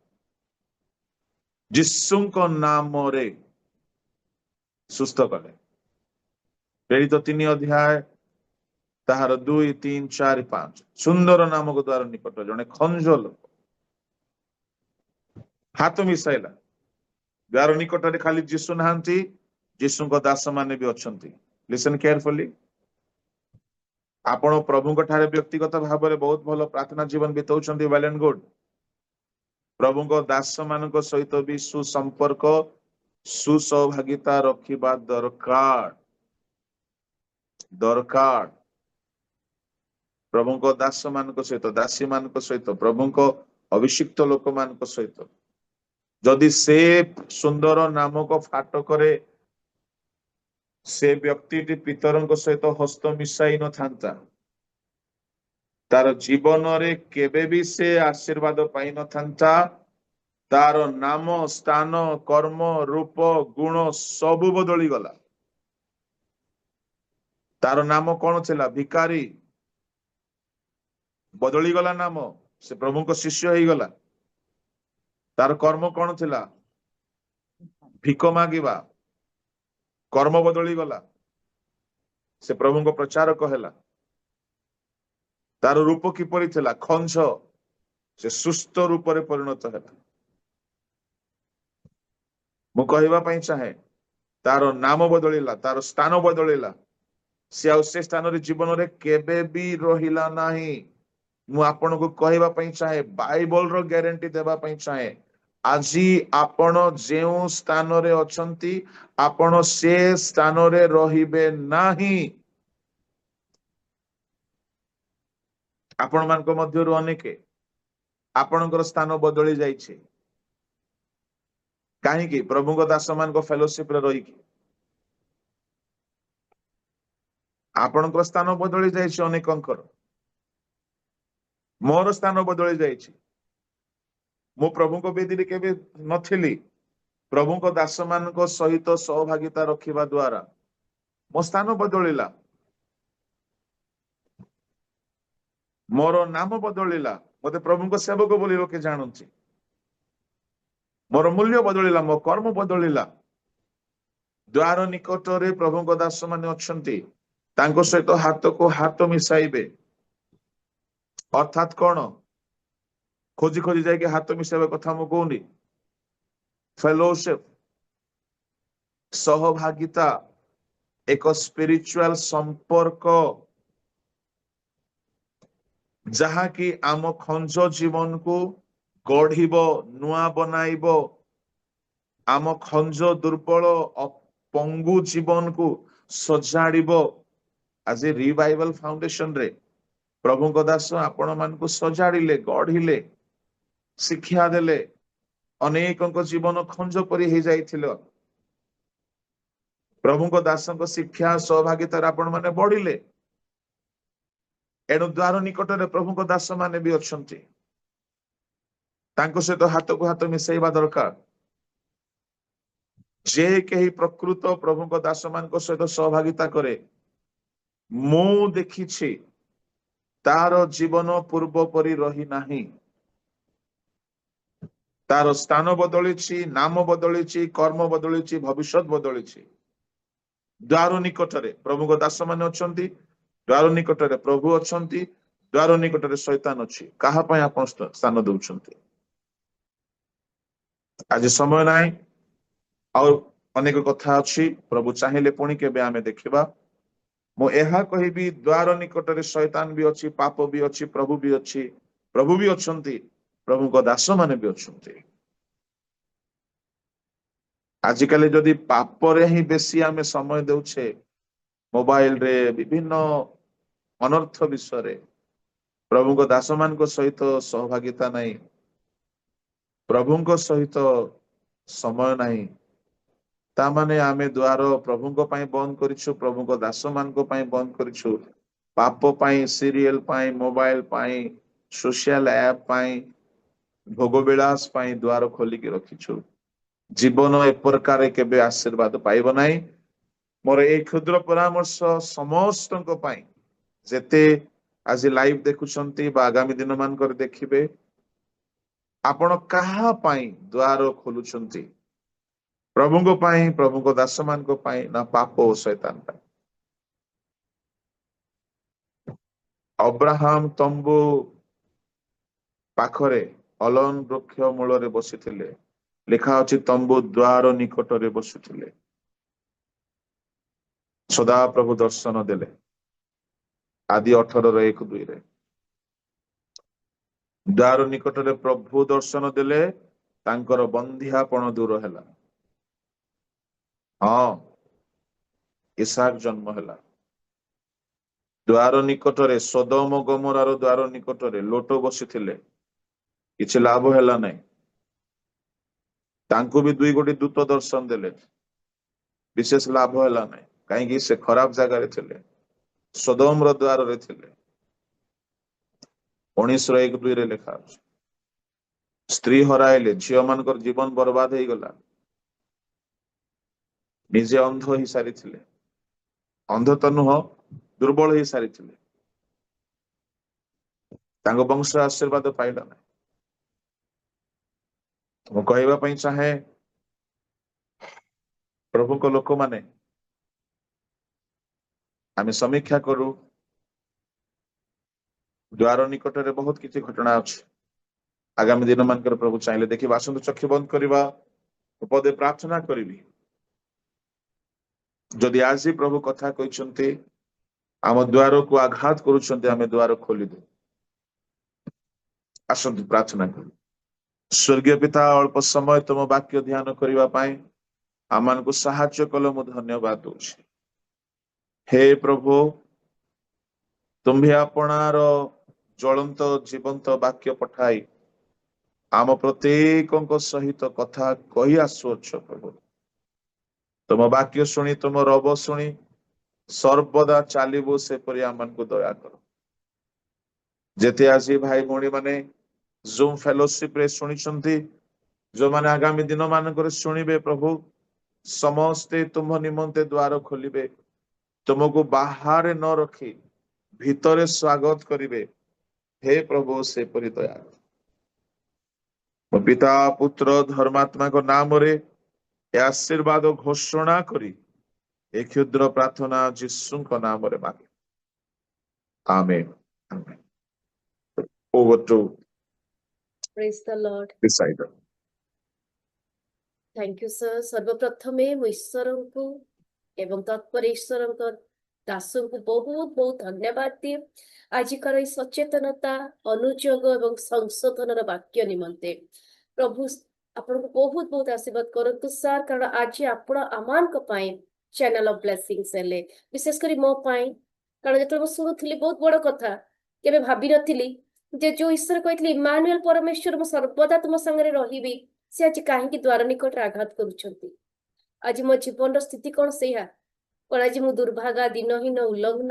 जीशु नाम रे सुस्थ कले। प्रेरित 3 अध्याय ताहार 2, 3, 4, 5 सुंदर नामक द्वार निकट जने खंज लोक हाथ मिसाइला। द्वार निकटरे खाली जीशु नहांती ଯୀଶୁଙ୍କ ଦାସ ମାନେ ବି ଅଛନ୍ତି। ଲିସନ କେୟାରଫୁଲି। ଆପଣ ପ୍ରଭୁଙ୍କ ଠାରେ ବ୍ୟକ୍ତିଗତ ଭାବରେ ବହୁତ ଭଲ ପ୍ରାର୍ଥନା ଜୀବନ ବିତାଉଛନ୍ତି, ୱେଲ୍ ଆଣ୍ଡ ଗୁଡ୍। ପ୍ରଭୁଙ୍କ ଦାସ ମାନଙ୍କ ସହିତ ବି ସୁସମ୍ପର୍କ ସୁସହଭାଗିତା ରଖିବା ଦରକାର ଦରକାର। ପ୍ରଭୁଙ୍କ ଦାସ ମାନଙ୍କ ସହିତ, ଦାସୀ ମାନଙ୍କ ସହିତ, ପ୍ରଭୁଙ୍କ ଅଭିଷିକ୍ତ ଲୋକମାନଙ୍କ ସହିତ ଯଦି ସେ ସୁନ୍ଦର ନାମକ ଫାଟକରେ ସେ ବ୍ୟକ୍ତିଟି ପିତରଙ୍କ ସହିତ ହସ୍ତ ମିଶାଇ ନଥାନ୍ତା, ତାର ଜୀବନରେ କେବେ ବି ସେ ଆଶୀର୍ବାଦ ପାଇନଥାନ୍ତା। ତାର ନାମ, ସ୍ଥାନ, କର୍ମ, ରୂପ, ଗୁଣ ସବୁ ବଦଳି ଗଲା। ତାର ନାମ କଣ ଥିଲା? ଭିକାରୀ। ବଦଳିଗଲା ନାମ, ସେ ପ୍ରଭୁଙ୍କ ଶିଷ୍ୟ ହେଇଗଲା। ତାର କର୍ମ କଣ ଥିଲା? ଭିକ ମାଗିବା। କର୍ମ ବଦଳିଗଲା, ସେ ପ୍ରଭୁଙ୍କ ପ୍ରଚାରକ ହେଲା। ତାର ରୂପ କିପରି ଥିଲା? ଖଞ୍ଜ। ସେ ସୁସ୍ଥ ରୂପରେ ପରିଣତ ହେଲା। ମୁଁ କହିବା ପାଇଁ ଚାହେଁ, ତାର ନାମ ବଦଳିଲା, ତାର ସ୍ଥାନ ବଦଳିଲା। ସେ ଆଉ ସେ ସ୍ଥାନରେ ଜୀବନରେ କେବେ ବି ରହିଲା ନାହିଁ। ମୁଁ ଆପଣଙ୍କୁ କହିବା ପାଇଁ ଚାହେଁ, ବାଇବଲର ଗ୍ୟାରେଣ୍ଟି ଦେବା ପାଇଁ ଚାହେଁ, ଆଜି ଆପଣ ଯେଉଁ ସ୍ଥାନରେ ଅଛନ୍ତି ଆପଣ ସେ ସ୍ଥାନରେ ରହିବେ ନାହିଁ। ଆପଣମାନଙ୍କ ମଧ୍ୟରୁ ଅନେକ ଆପଣଙ୍କର ସ୍ଥାନ ବଦଳି ଯାଇଛି। କାହିଁକି? ପ୍ରଭୁଙ୍କ ଦାସ ମାନଙ୍କ ଫେଲୋସିପରେ ରହିକି ଆପଣଙ୍କ ସ୍ଥାନ ବଦଳି ଯାଇଛି। ଅନେକଙ୍କର, ମୋର ସ୍ଥାନ ବଦଳି ଯାଇଛି। ମୁଁ ପ୍ରଭୁଙ୍କ ବେଦୀରେ କେବେ ନଥିଲି। ପ୍ରଭୁଙ୍କ ଦାସ ମାନଙ୍କ ସହିତ ସହଭାଗିତା ରଖିବା ଦ୍ୱାରା ମୋ ସ୍ଥାନ ବଦଳିଲା, ମୋର ନାମ ବଦଳିଲା, ମତେ ପ୍ରଭୁଙ୍କ ସେବକ ବୋଲି ଲୋକେ ଜାଣନ୍ତି। ମୋର ମୂଲ୍ୟ ବଦଳିଲା, ମୋ କର୍ମ ବଦଳିଲା। ଦ୍ୱାର ନିକଟରେ ପ୍ରଭୁଙ୍କ ଦାସ ମାନେ ଅଛନ୍ତି, ତାଙ୍କ ସହିତ ହାତକୁ ହାତ ମିଶାଇବେ। ଅର୍ଥାତ୍ କଣ? ଖୋଜି ଖୋଜି ଯାଇକି ହାତ ମିଶାଇବା କଥା ମୁଁ କହୁନି। ଫେଲୋସିପ, ସହଭାଗିତା, ଏକ ସ୍ପିରିଚୁଆଲ ସମ୍ପର୍କ, ଯାହାକି ଆମ ଖଞ୍ଜ ଜୀବନକୁ ଗଢିବ, ନୂଆ ବନାଇବ। ଆମ ଖଞ୍ଜ ଦୁର୍ବଳ ପଙ୍ଗୁ ଜୀବନକୁ ସଜାଡ଼ିବ। ଆଜି ରିଭାଇଭାଲ ଫାଉଣ୍ଡେସନରେ ପ୍ରଭୁଙ୍କ ଦାସ ଆପଣ ମାନଙ୍କୁ ସଜାଡ଼ିଲେ, ଗଢିଲେ, ଶିକ୍ଷା ଦେଲେ। ଅନେକଙ୍କ ଜୀବନ ଖଞ୍ଜ ପରି ହେଇଯାଇଥିଲା। ପ୍ରଭୁଙ୍କ ଦାସଙ୍କ ଶିକ୍ଷା ସହଭାଗିତାରେ ଆପଣ ମାନେ ବଢିଲେ। ଏଣୁ ଦ୍ୱାର ନିକଟରେ ପ୍ରଭୁଙ୍କ ଦାସ ମାନେ ବି ଅଛନ୍ତି, ତାଙ୍କ ସହିତ ହାତକୁ ହାତ ମିଶାଇବା ଦରକାର। ଯେ କେହି ପ୍ରକୃତ ପ୍ରଭୁଙ୍କ ଦାସ ମାନଙ୍କ ସହିତ ସହଭାଗିତା କରେ, ମୁଁ ଦେଖିଛି ତାର ଜୀବନ ପୂର୍ବ ପରି ରହିନାହିଁ। ତାର ସ୍ଥାନ ବଦଳିଛି, ନାମ ବଦଳିଛି, କର୍ମ ବଦଳିଛି, ଭବିଷ୍ୟତ ବଦଳିଛି। ଦ୍ୱାର ନିକଟରେ ପ୍ରଭୁଙ୍କ ଦାସ ମାନେ ଅଛନ୍ତି, ଦ୍ୱାର ନିକଟରେ ପ୍ରଭୁ ଅଛନ୍ତି, ଦ୍ୱାର ନିକଟରେ ଶୈତାନ ଅଛି। କାହା ପାଇଁ ଆପଣ ସ୍ଥାନ ଦଉଛନ୍ତି? ଆଜି ସମୟ ନାହିଁ, ଆଉ ଅନେକ କଥା ଅଛି। ପ୍ରଭୁ ଚାହିଁଲେ ପୁଣି କେବେ ଆମେ ଦେଖିବା। ମୁଁ ଏହା କହିବି, ଦ୍ୱାର ନିକଟରେ ଶୈତାନ ବି ଅଛି, ପାପ ବି ଅଛି, ପ୍ରଭୁ ବି ଅଛି, ପ୍ରଭୁ ବି ଅଛନ୍ତି, ପ୍ରଭୁଙ୍କ ଦାସ ମାନେ ବି ଅଛନ୍ତି। ଆଜିକାଲି ଯଦି ପାପରେ ହିଁ ବେଶୀ ଆମେ ସମୟ ଦେଉଛେ, ମୋବାଇଲରେ ବିଭିନ୍ନ ଅନର୍ଥ ବିଷୟରେ, ପ୍ରଭୁଙ୍କ ଦାସ ମାନଙ୍କ ସହିତ ସହଭାଗିତା ନାହିଁ, ପ୍ରଭୁଙ୍କ ସହିତ ସମୟ ନାହିଁ, ତାମାନେ ଆମେ ଦ୍ୱାର ପ୍ରଭୁଙ୍କ ପାଇଁ ବନ୍ଦ କରିଛୁ, ପ୍ରଭୁଙ୍କ ଦାସ ମାନଙ୍କ ପାଇଁ ବନ୍ଦ କରିଛୁ। ପାପ ପାଇଁ, ସିରିଏଲ ପାଇଁ, ମୋବାଇଲ ପାଇଁ, ସୋସିଆଲ ଆପ ପାଇଁ, ଭୋଗ ବିଳାସ ପାଇଁ ଦ୍ୱାର ଖୋଲିକି ରଖିଛୁ। ଜୀବନ ଏ ପ୍ରକାରେ କେବେ ଆଶୀର୍ବାଦ ପାଇବ ନାହିଁ। ମୋର ଏଇ କ୍ଷୁଦ୍ର ପରାମର୍ଶ ସମସ୍ତଙ୍କ ପାଇଁ, ଯେତେ ଆଜି ଲାଇଭ ଦେଖୁଛନ୍ତି ବା ଆଗାମୀ ଦିନ ମାନଙ୍କରେ ଦେଖିବେ, ଆପଣ କାହା ପାଇଁ ଦ୍ୱାର ଖୋଲୁଛନ୍ତି? ପ୍ରଭୁଙ୍କ ପାଇଁ, ପ୍ରଭୁଙ୍କ ଦାସ ମାନଙ୍କ ପାଇଁ, ନା ପାପ ଓ ଶୈତାନ ପାଇଁ? ଅବ୍ରାହମ ତମ୍ବୁ ପାଖରେ ଅଲନ ବୃକ୍ଷ ମୂଳରେ ବସିଥିଲେ। ଲେଖା ଅଛି ତମ୍ବୁ ଦ୍ୱାର ନିକଟରେ ବସିଥିଲେ। ସଦା ପ୍ରଭୁ ଦର୍ଶନ ଦେଲେ। ଆଦି 18:1-2 ଦ୍ୱାର ନିକଟରେ ପ୍ରଭୁ ଦର୍ଶନ ଦେଲେ, ତାଙ୍କର ବନ୍ଧିଆପଣ ଦୂର ହେଲା। ହଁ, ଇସାକ ଜନ୍ମ ହେଲା। ଦ୍ୱାର ନିକଟରେ, ସୋଦମ ଗମୋରାର ଦ୍ୱାର ନିକଟରେ ଲୋଟ ବସିଥିଲେ, କିଛି ଲାଭ ହେଲା ନାହିଁ। ତାଙ୍କୁ ବି 2 ଗୋଟି ଦୂତ ଦର୍ଶନ ଦେଲେ, ବିଶେଷ ଲାଭ ହେଲା ନାହିଁ। କାହିଁକି? ସେ ଖରାପ ଜାଗାରେ ଥିଲେ, ସୋଦମର ଦ୍ୱାରରେ ଥିଲେ। 19:1-2 ଲେଖା ଅଛି। ସ୍ତ୍ରୀ ହରାଇଲେ, ଝିଅ ମାନଙ୍କର ଜୀବନ ବର୍ବାଦ ହେଇଗଲା। ନିଜେ ଅନ୍ଧ ହେଇ ସାରିଥିଲେ, ଅନ୍ଧ ତ ନୁହଁ, ଦୁର୍ବଳ ହେଇ ସାରିଥିଲେ। ତାଙ୍କ ବଂଶ ଆଶୀର୍ବାଦ ପାଇଲା ନାହିଁ। ମୁଁ କହିବା ପାଇଁ ଚାହେଁ, ପ୍ରଭୁଙ୍କ ଲୋକମାନେ, ଆମେ ସମୀକ୍ଷା କରୁ, ଦ୍ୱାର ନିକଟରେ ବହୁତ କିଛି ଘଟଣା ଅଛି। ଆଗାମୀ ଦିନ ମାନଙ୍କର ପ୍ରଭୁ ଚାହିଁଲେ ଦେଖିବା। ଆସନ୍ତୁ ଚକ୍ଷୁ ବନ୍ଦ କରିବା, ପଦେ ପ୍ରାର୍ଥନା କରିବି। ଯଦି ଆଜି ପ୍ରଭୁ କଥା କହିଛନ୍ତି, ଆମ ଦ୍ୱାରକୁ ଆଘାତ କରୁଛନ୍ତି, ଆମେ ଦ୍ୱାର ଖୋଲିଦେବୁ। ଆସନ୍ତୁ ପ୍ରାର୍ଥନା କରୁ। ସ୍ୱର୍ଗୀୟ ପିତା, ଅଳ୍ପ ସମୟ ତୁମ ବାକ୍ୟ ଧ୍ୟାନ କରିବା ପାଇଁ ଆମମାନଙ୍କୁ ସାହାଯ୍ୟ କଲେ ମୁଁ ଧନ୍ୟବାଦ ଦଉଛି। ହେ ପ୍ରଭୁ, ତୁମ୍ଭେ ଆପଣାର ଜ୍ୱଳନ୍ତ ଜୀବନ୍ତ ବାକ୍ୟ ପଠାଇ ଆମ ପ୍ରତ୍ୟେକଙ୍କ ସହିତ କଥା କହି ଆସୁଅଛ। ପ୍ରଭୁ, ତୁମ ବାକ୍ୟ ଶୁଣି, ତୁମ ରବ ଶୁଣି ସର୍ବଦା ଚାଲିବୁ, ସେପରି ଆମମାନଙ୍କୁ ଦୟା କର। ଯେତେ ଆଜି ଭାଇ ଭଉଣୀ ମାନେ ଜୁମ୍ ଫେଲୋସିପ ରେ ଶୁଣିଛନ୍ତି, ଯୋଉମାନେ ଆଗାମୀ ଦିନ ମାନଙ୍କରେ ଶୁଣିବେ, ପ୍ରଭୁ ସମସ୍ତେ ତୁମ ନିମନ୍ତେ ଦ୍ୱାର ଖୋଲିବେ, ତୁମକୁ ବାହାରେ ନ ରଖି ଭିତରେ ସ୍ୱାଗତ କରିବେ। ହେ ପ୍ରଭୁ, ସେପରି ଦୟା କର। ମୋ ପିତା, ପୁତ୍ର, ଧର୍ମାତ୍ମାଙ୍କ ନାମରେ ଏ ଆଶୀର୍ବାଦ ଘୋଷଣା କରି ଏ କ୍ଷୁଦ୍ର ପ୍ରାର୍ଥନା ଯୀଶୁଙ୍କ ନାମରେ ମାଗେ। ଆମେନ୍। Amen. Over to Praise the Lord. decider. Thank you, sir. ସର୍ବପ୍ରଥମେ ମୁଁ ଈଶ୍ୱରଙ୍କୁ ଏବଂ ତତ୍ପରେ ଈଶ୍ୱରଙ୍କ ଦାସଙ୍କୁ ବହୁତ ବହୁତ ଧନ୍ୟବାଦ ଦିଏ ଆଜିକାର ଏହି ସଚେତନତା, ଅନୁଯୋଗ ଏବଂ ସଂଶୋଧନର ବାକ୍ୟ ନିମନ୍ତେ। ପ୍ରଭୁ ଆପଣଙ୍କୁ ବହୁତ ବହୁତ ଆଶୀର୍ବାଦ କରନ୍ତୁ ସାର୍, କାରଣ ଆଜି ଆପଣ ଆମମାନଙ୍କ ପାଇଁ ଚ୍ୟାନେଲ ଅଫ ବ୍ଲେସିଂସ ହେଲେ, ବିଶେଷ କରି ମୋ ପାଇଁ। କାରଣ ଯେତେବେଳେ ମୁଁ ଶୁଣୁଥିଲି, ବହୁତ ବଡ କଥା, କେବେ ଭାବିନଥିଲି ଯେ ଯୋଉ ଈଶ୍ୱର କହିଥିଲେ ଇମାନୁଏଲ ପରମେଶ୍ୱର, ମୁଁ ସର୍ବଦା ତୁମ ସାଙ୍ଗରେ ରହିବି, ସେ ଆଜି କାହିଁକି ଦ୍ୱାର ନିକଟରେ ଆଘାତ କରୁଛନ୍ତି। ଆଜି ମୋ ଜୀବନର ସ୍ଥିତି କଣ ସେଇଆ? କଣ ଆଜି ମୁଁ ଦୁର୍ଭାଗା, ଦିନହୀନ, ଉଲ୍ଲଗ୍ନ?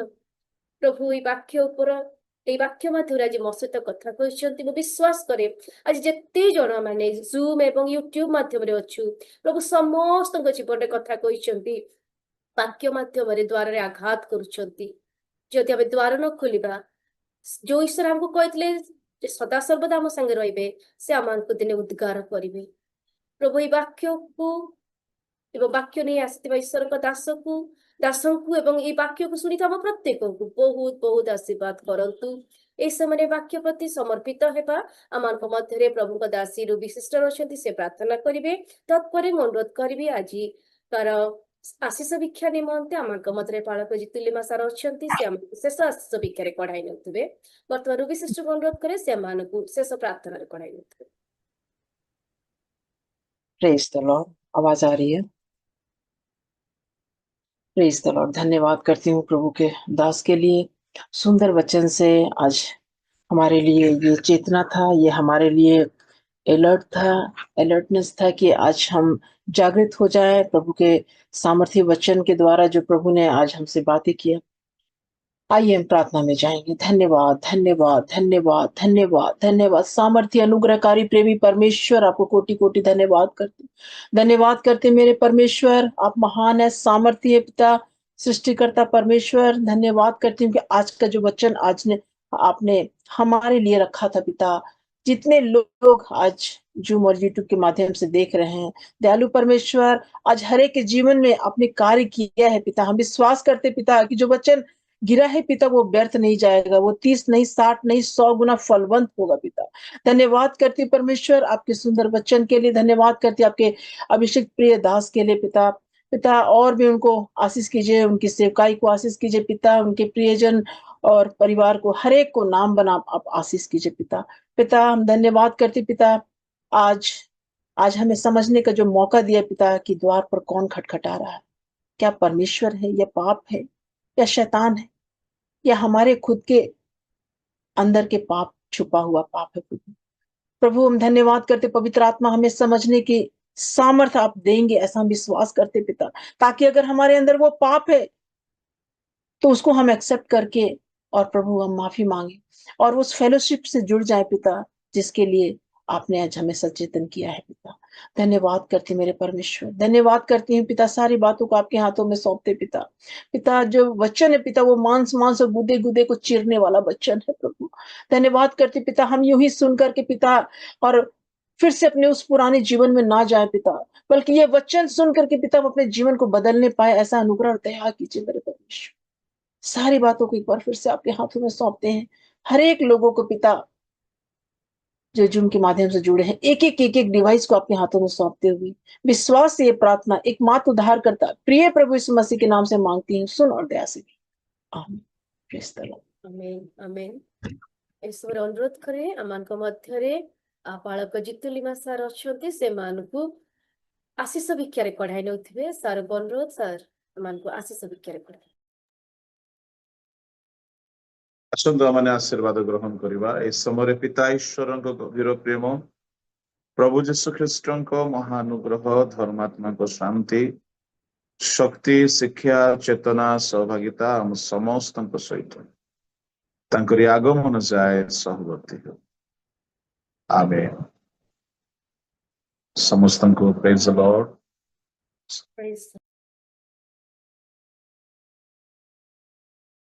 ପ୍ରଭୁ ଏଇ ବାକ୍ୟ ମାଧ୍ୟମରେ ଆଜି ମୋ ସହିତ କଥା କହିଛନ୍ତି। ମୁଁ ବିଶ୍ୱାସ କରେ ଆଜି ଯେତେ ଜଣ ମାନେ ଜୁମ୍ ଏବଂ ୟୁଟ୍ୟୁବ ମାଧ୍ୟମରେ ଅଛୁ, ପ୍ରଭୁ ସମସ୍ତଙ୍କ ଜୀବନରେ କଥା କହିଛନ୍ତି, ବାକ୍ୟ ମାଧ୍ୟମରେ ଦ୍ୱାରରେ ଆଘାତ କରୁଛନ୍ତି। ଯଦି ଆମେ ଦ୍ୱାର ନ ଖୋଲିବା, ଯୋଉ ଈଶ୍ୱର ଆମକୁ କହିଥିଲେ ଯେ ସଦା ସର୍ବଦା ଆମ ସାଙ୍ଗେ ରହିବେ, ସେ ଆମମାନଙ୍କୁ ଦିନେ ଉଦ୍ଗାର କରିବେ। ପ୍ରଭୁ ଏଇ ବାକ୍ୟକୁ ଏବଂ ବାକ୍ୟ ନେଇ ଆସିଥିବା ଈଶ୍ୱରଙ୍କ ଦାସଙ୍କୁ ଏବଂ ଏଇ ବାକ୍ୟକୁ ଶୁଣିଥିବା ଆମ ପ୍ରତ୍ୟେକଙ୍କୁ ବହୁତ ବହୁତ ଆଶୀର୍ବାଦ କରନ୍ତୁ। এই ସମୟରେ ବାକ୍ୟ ପ୍ରତି ସମର୍ପିତ ହେବା। ଆମମାନଙ୍କ ମଧ୍ୟରେ ପ୍ରଭୁଙ୍କ ଦାସୀ ରୁବି ସିଷ୍ଟର ଅଛନ୍ତି, ସେ ପ୍ରାର୍ଥନା କରିବେ। ତତ୍ପରେ ମୁଁ ଅନୁରୋଧ କରିବି ଆଜି ତାର ଆଶିଷ ଭିକ୍ଷା ନିମନ୍ତେ ଆମମାନଙ୍କ ମଧ୍ୟରେ ପାଳକ ଜିତୁଲିମା ସାର ଅଛନ୍ତି, ସେ ଆମକୁ ଶେଷ ଆଶିଷ ଭିକ୍ଷାରେ କଢାଇ ନେଉଥିବେ। ବର୍ତ୍ତମାନ ରୁବି ସିଷ୍ଟରକୁ ଅନୁରୋଧ କରେ ସେ ଆମମାନଙ୍କୁ ଶେଷ ପ୍ରାର୍ଥନାରେ କଢାଇ ନେଉଥିବେ। Praise the Lord. आवाज आ रही है? Praise the Lord. धन्यवाद करती हूँ प्रभु के दास के लिए। सुंदर वचन से आज हमारे लिए ये चेतना था, ये हमारे लिए अलर्टनेस था कि आज हम जागृत हो जाए प्रभु के सामर्थ्य वचन के द्वारा जो प्रभु ने आज हमसे बातें किया। आइए हम प्रार्थना में जाएंगे। धन्यवाद धन्यवाद धन्यवाद धन्यवाद धन्यवाद। सामर्थ्य अनुग्रहकारी प्रेमी परमेश्वर, आपको कोटि कोटि धन्यवाद करते मेरे परमेश्वर। आप महान है, सामर्थ्य है पिता, सृष्टिकर्ता परमेश्वर। धन्यवाद करती हूँ कि आज का जो वचन आपने हमारे लिए रखा था पिता, जितने लोग आज जूम और यूट्यूब के माध्यम से देख रहे हैं, दयालु परमेश्वर, आज हर एक के जीवन में आपने कार्य किया है पिता। हम विश्वास करते पिता कि जो वचन गिरा है पिता, वो व्यर्थ नहीं जाएगा, वो 30 नहीं 60 नहीं 100 गुना फलवंत होगा पिता। धन्यवाद करती परमेश्वर आपके सुंदर वचन के लिए। धन्यवाद करती आपके अभिषेक प्रिय दास के लिए पिता। पिता और भी उनको आशीष कीजिए, उनकी सेवकाई को आशीष कीजिए पिता, उनके प्रियजन और परिवार को हर एक को नाम बना आप आशीष कीजिए पिता। पिता हम धन्यवाद करते पिता, आज आज हमें समझने का जो मौका दिया पिता कि द्वार पर कौन खटखटा रहा है, क्या परमेश्वर है या पाप है या शैतान है या हमारे खुद के अंदर के पाप, छुपा हुआ पाप है प्रभु। प्रभु हम धन्यवाद करते, पवित्र आत्मा हमें समझने की सामर्थ्य आप देंगे ऐसा हम विश्वास करते पिता, ताकि अगर हमारे अंदर वो पाप है तो उसको हम एक्सेप्ट करके और प्रभु हम माफी मांगे और उस फेलोशिप से जुड़ जाए पिता, जिसके लिए आपने आज हमें सचेतन किया है पिता। धन्यवाद करती मेरे परमेश्वर, धन्यवाद करती हूँ पिता, सारी बातों को आपके हाथों में सौंपते पिता। पिता जो वचन है पिता वो मांस मांस और गुदे गुदे को चीरने वाला वचन है प्रभु। धन्यवाद करती पिता, हम यूं ही सुन करके पिता और फिर से अपने उस पुराने जीवन में ना जाए पिता, बल्कि ये वचन सुन करके पिता हम अपने जीवन को बदलने पाए, ऐसा अनुग्रह और दया कीजिए मेरे परमेश्वर। सारी बातों को एक बार फिर से आपके हाथों में सौंपते हैं, हर एक लोगों को पिता जो जूम के माध्यम से जुड़े हैं, एक एक डिवाइस को आपके हाथों में सौंपते हुए विश्वास से ये प्रार्थना एक मात्र उद्धार करता प्रिय प्रभु यीशु मसीह के नाम से मांगती हूँ, सुन और दया से। आमीन। Praise the Lord. Amen amen. ईश्वर अनुरोध करे आमान मध्य बालक जितुलिमा सार अच्छे से मानकु आशीष भिक्षारे कढ़ाई नौथिबे। सार अनुरोध सार आमान को आशीष भिक्षारे कढ़ाई। आसंतु आमने आशीर्वाद ग्रहण करिबा। ए समय पिता ईश्वर गभीर प्रेम, प्रभु जीशु ख्रीष्ट महानुग्रह, धर्मात्मा को शांति, शक्ति, शिक्षा, चेतना, सहभागिता हम समस्त सहित तांकरी आगमन जाए सहवर्ती हो। आमेन। समस्त को प्रेज द लॉर्ड। Praise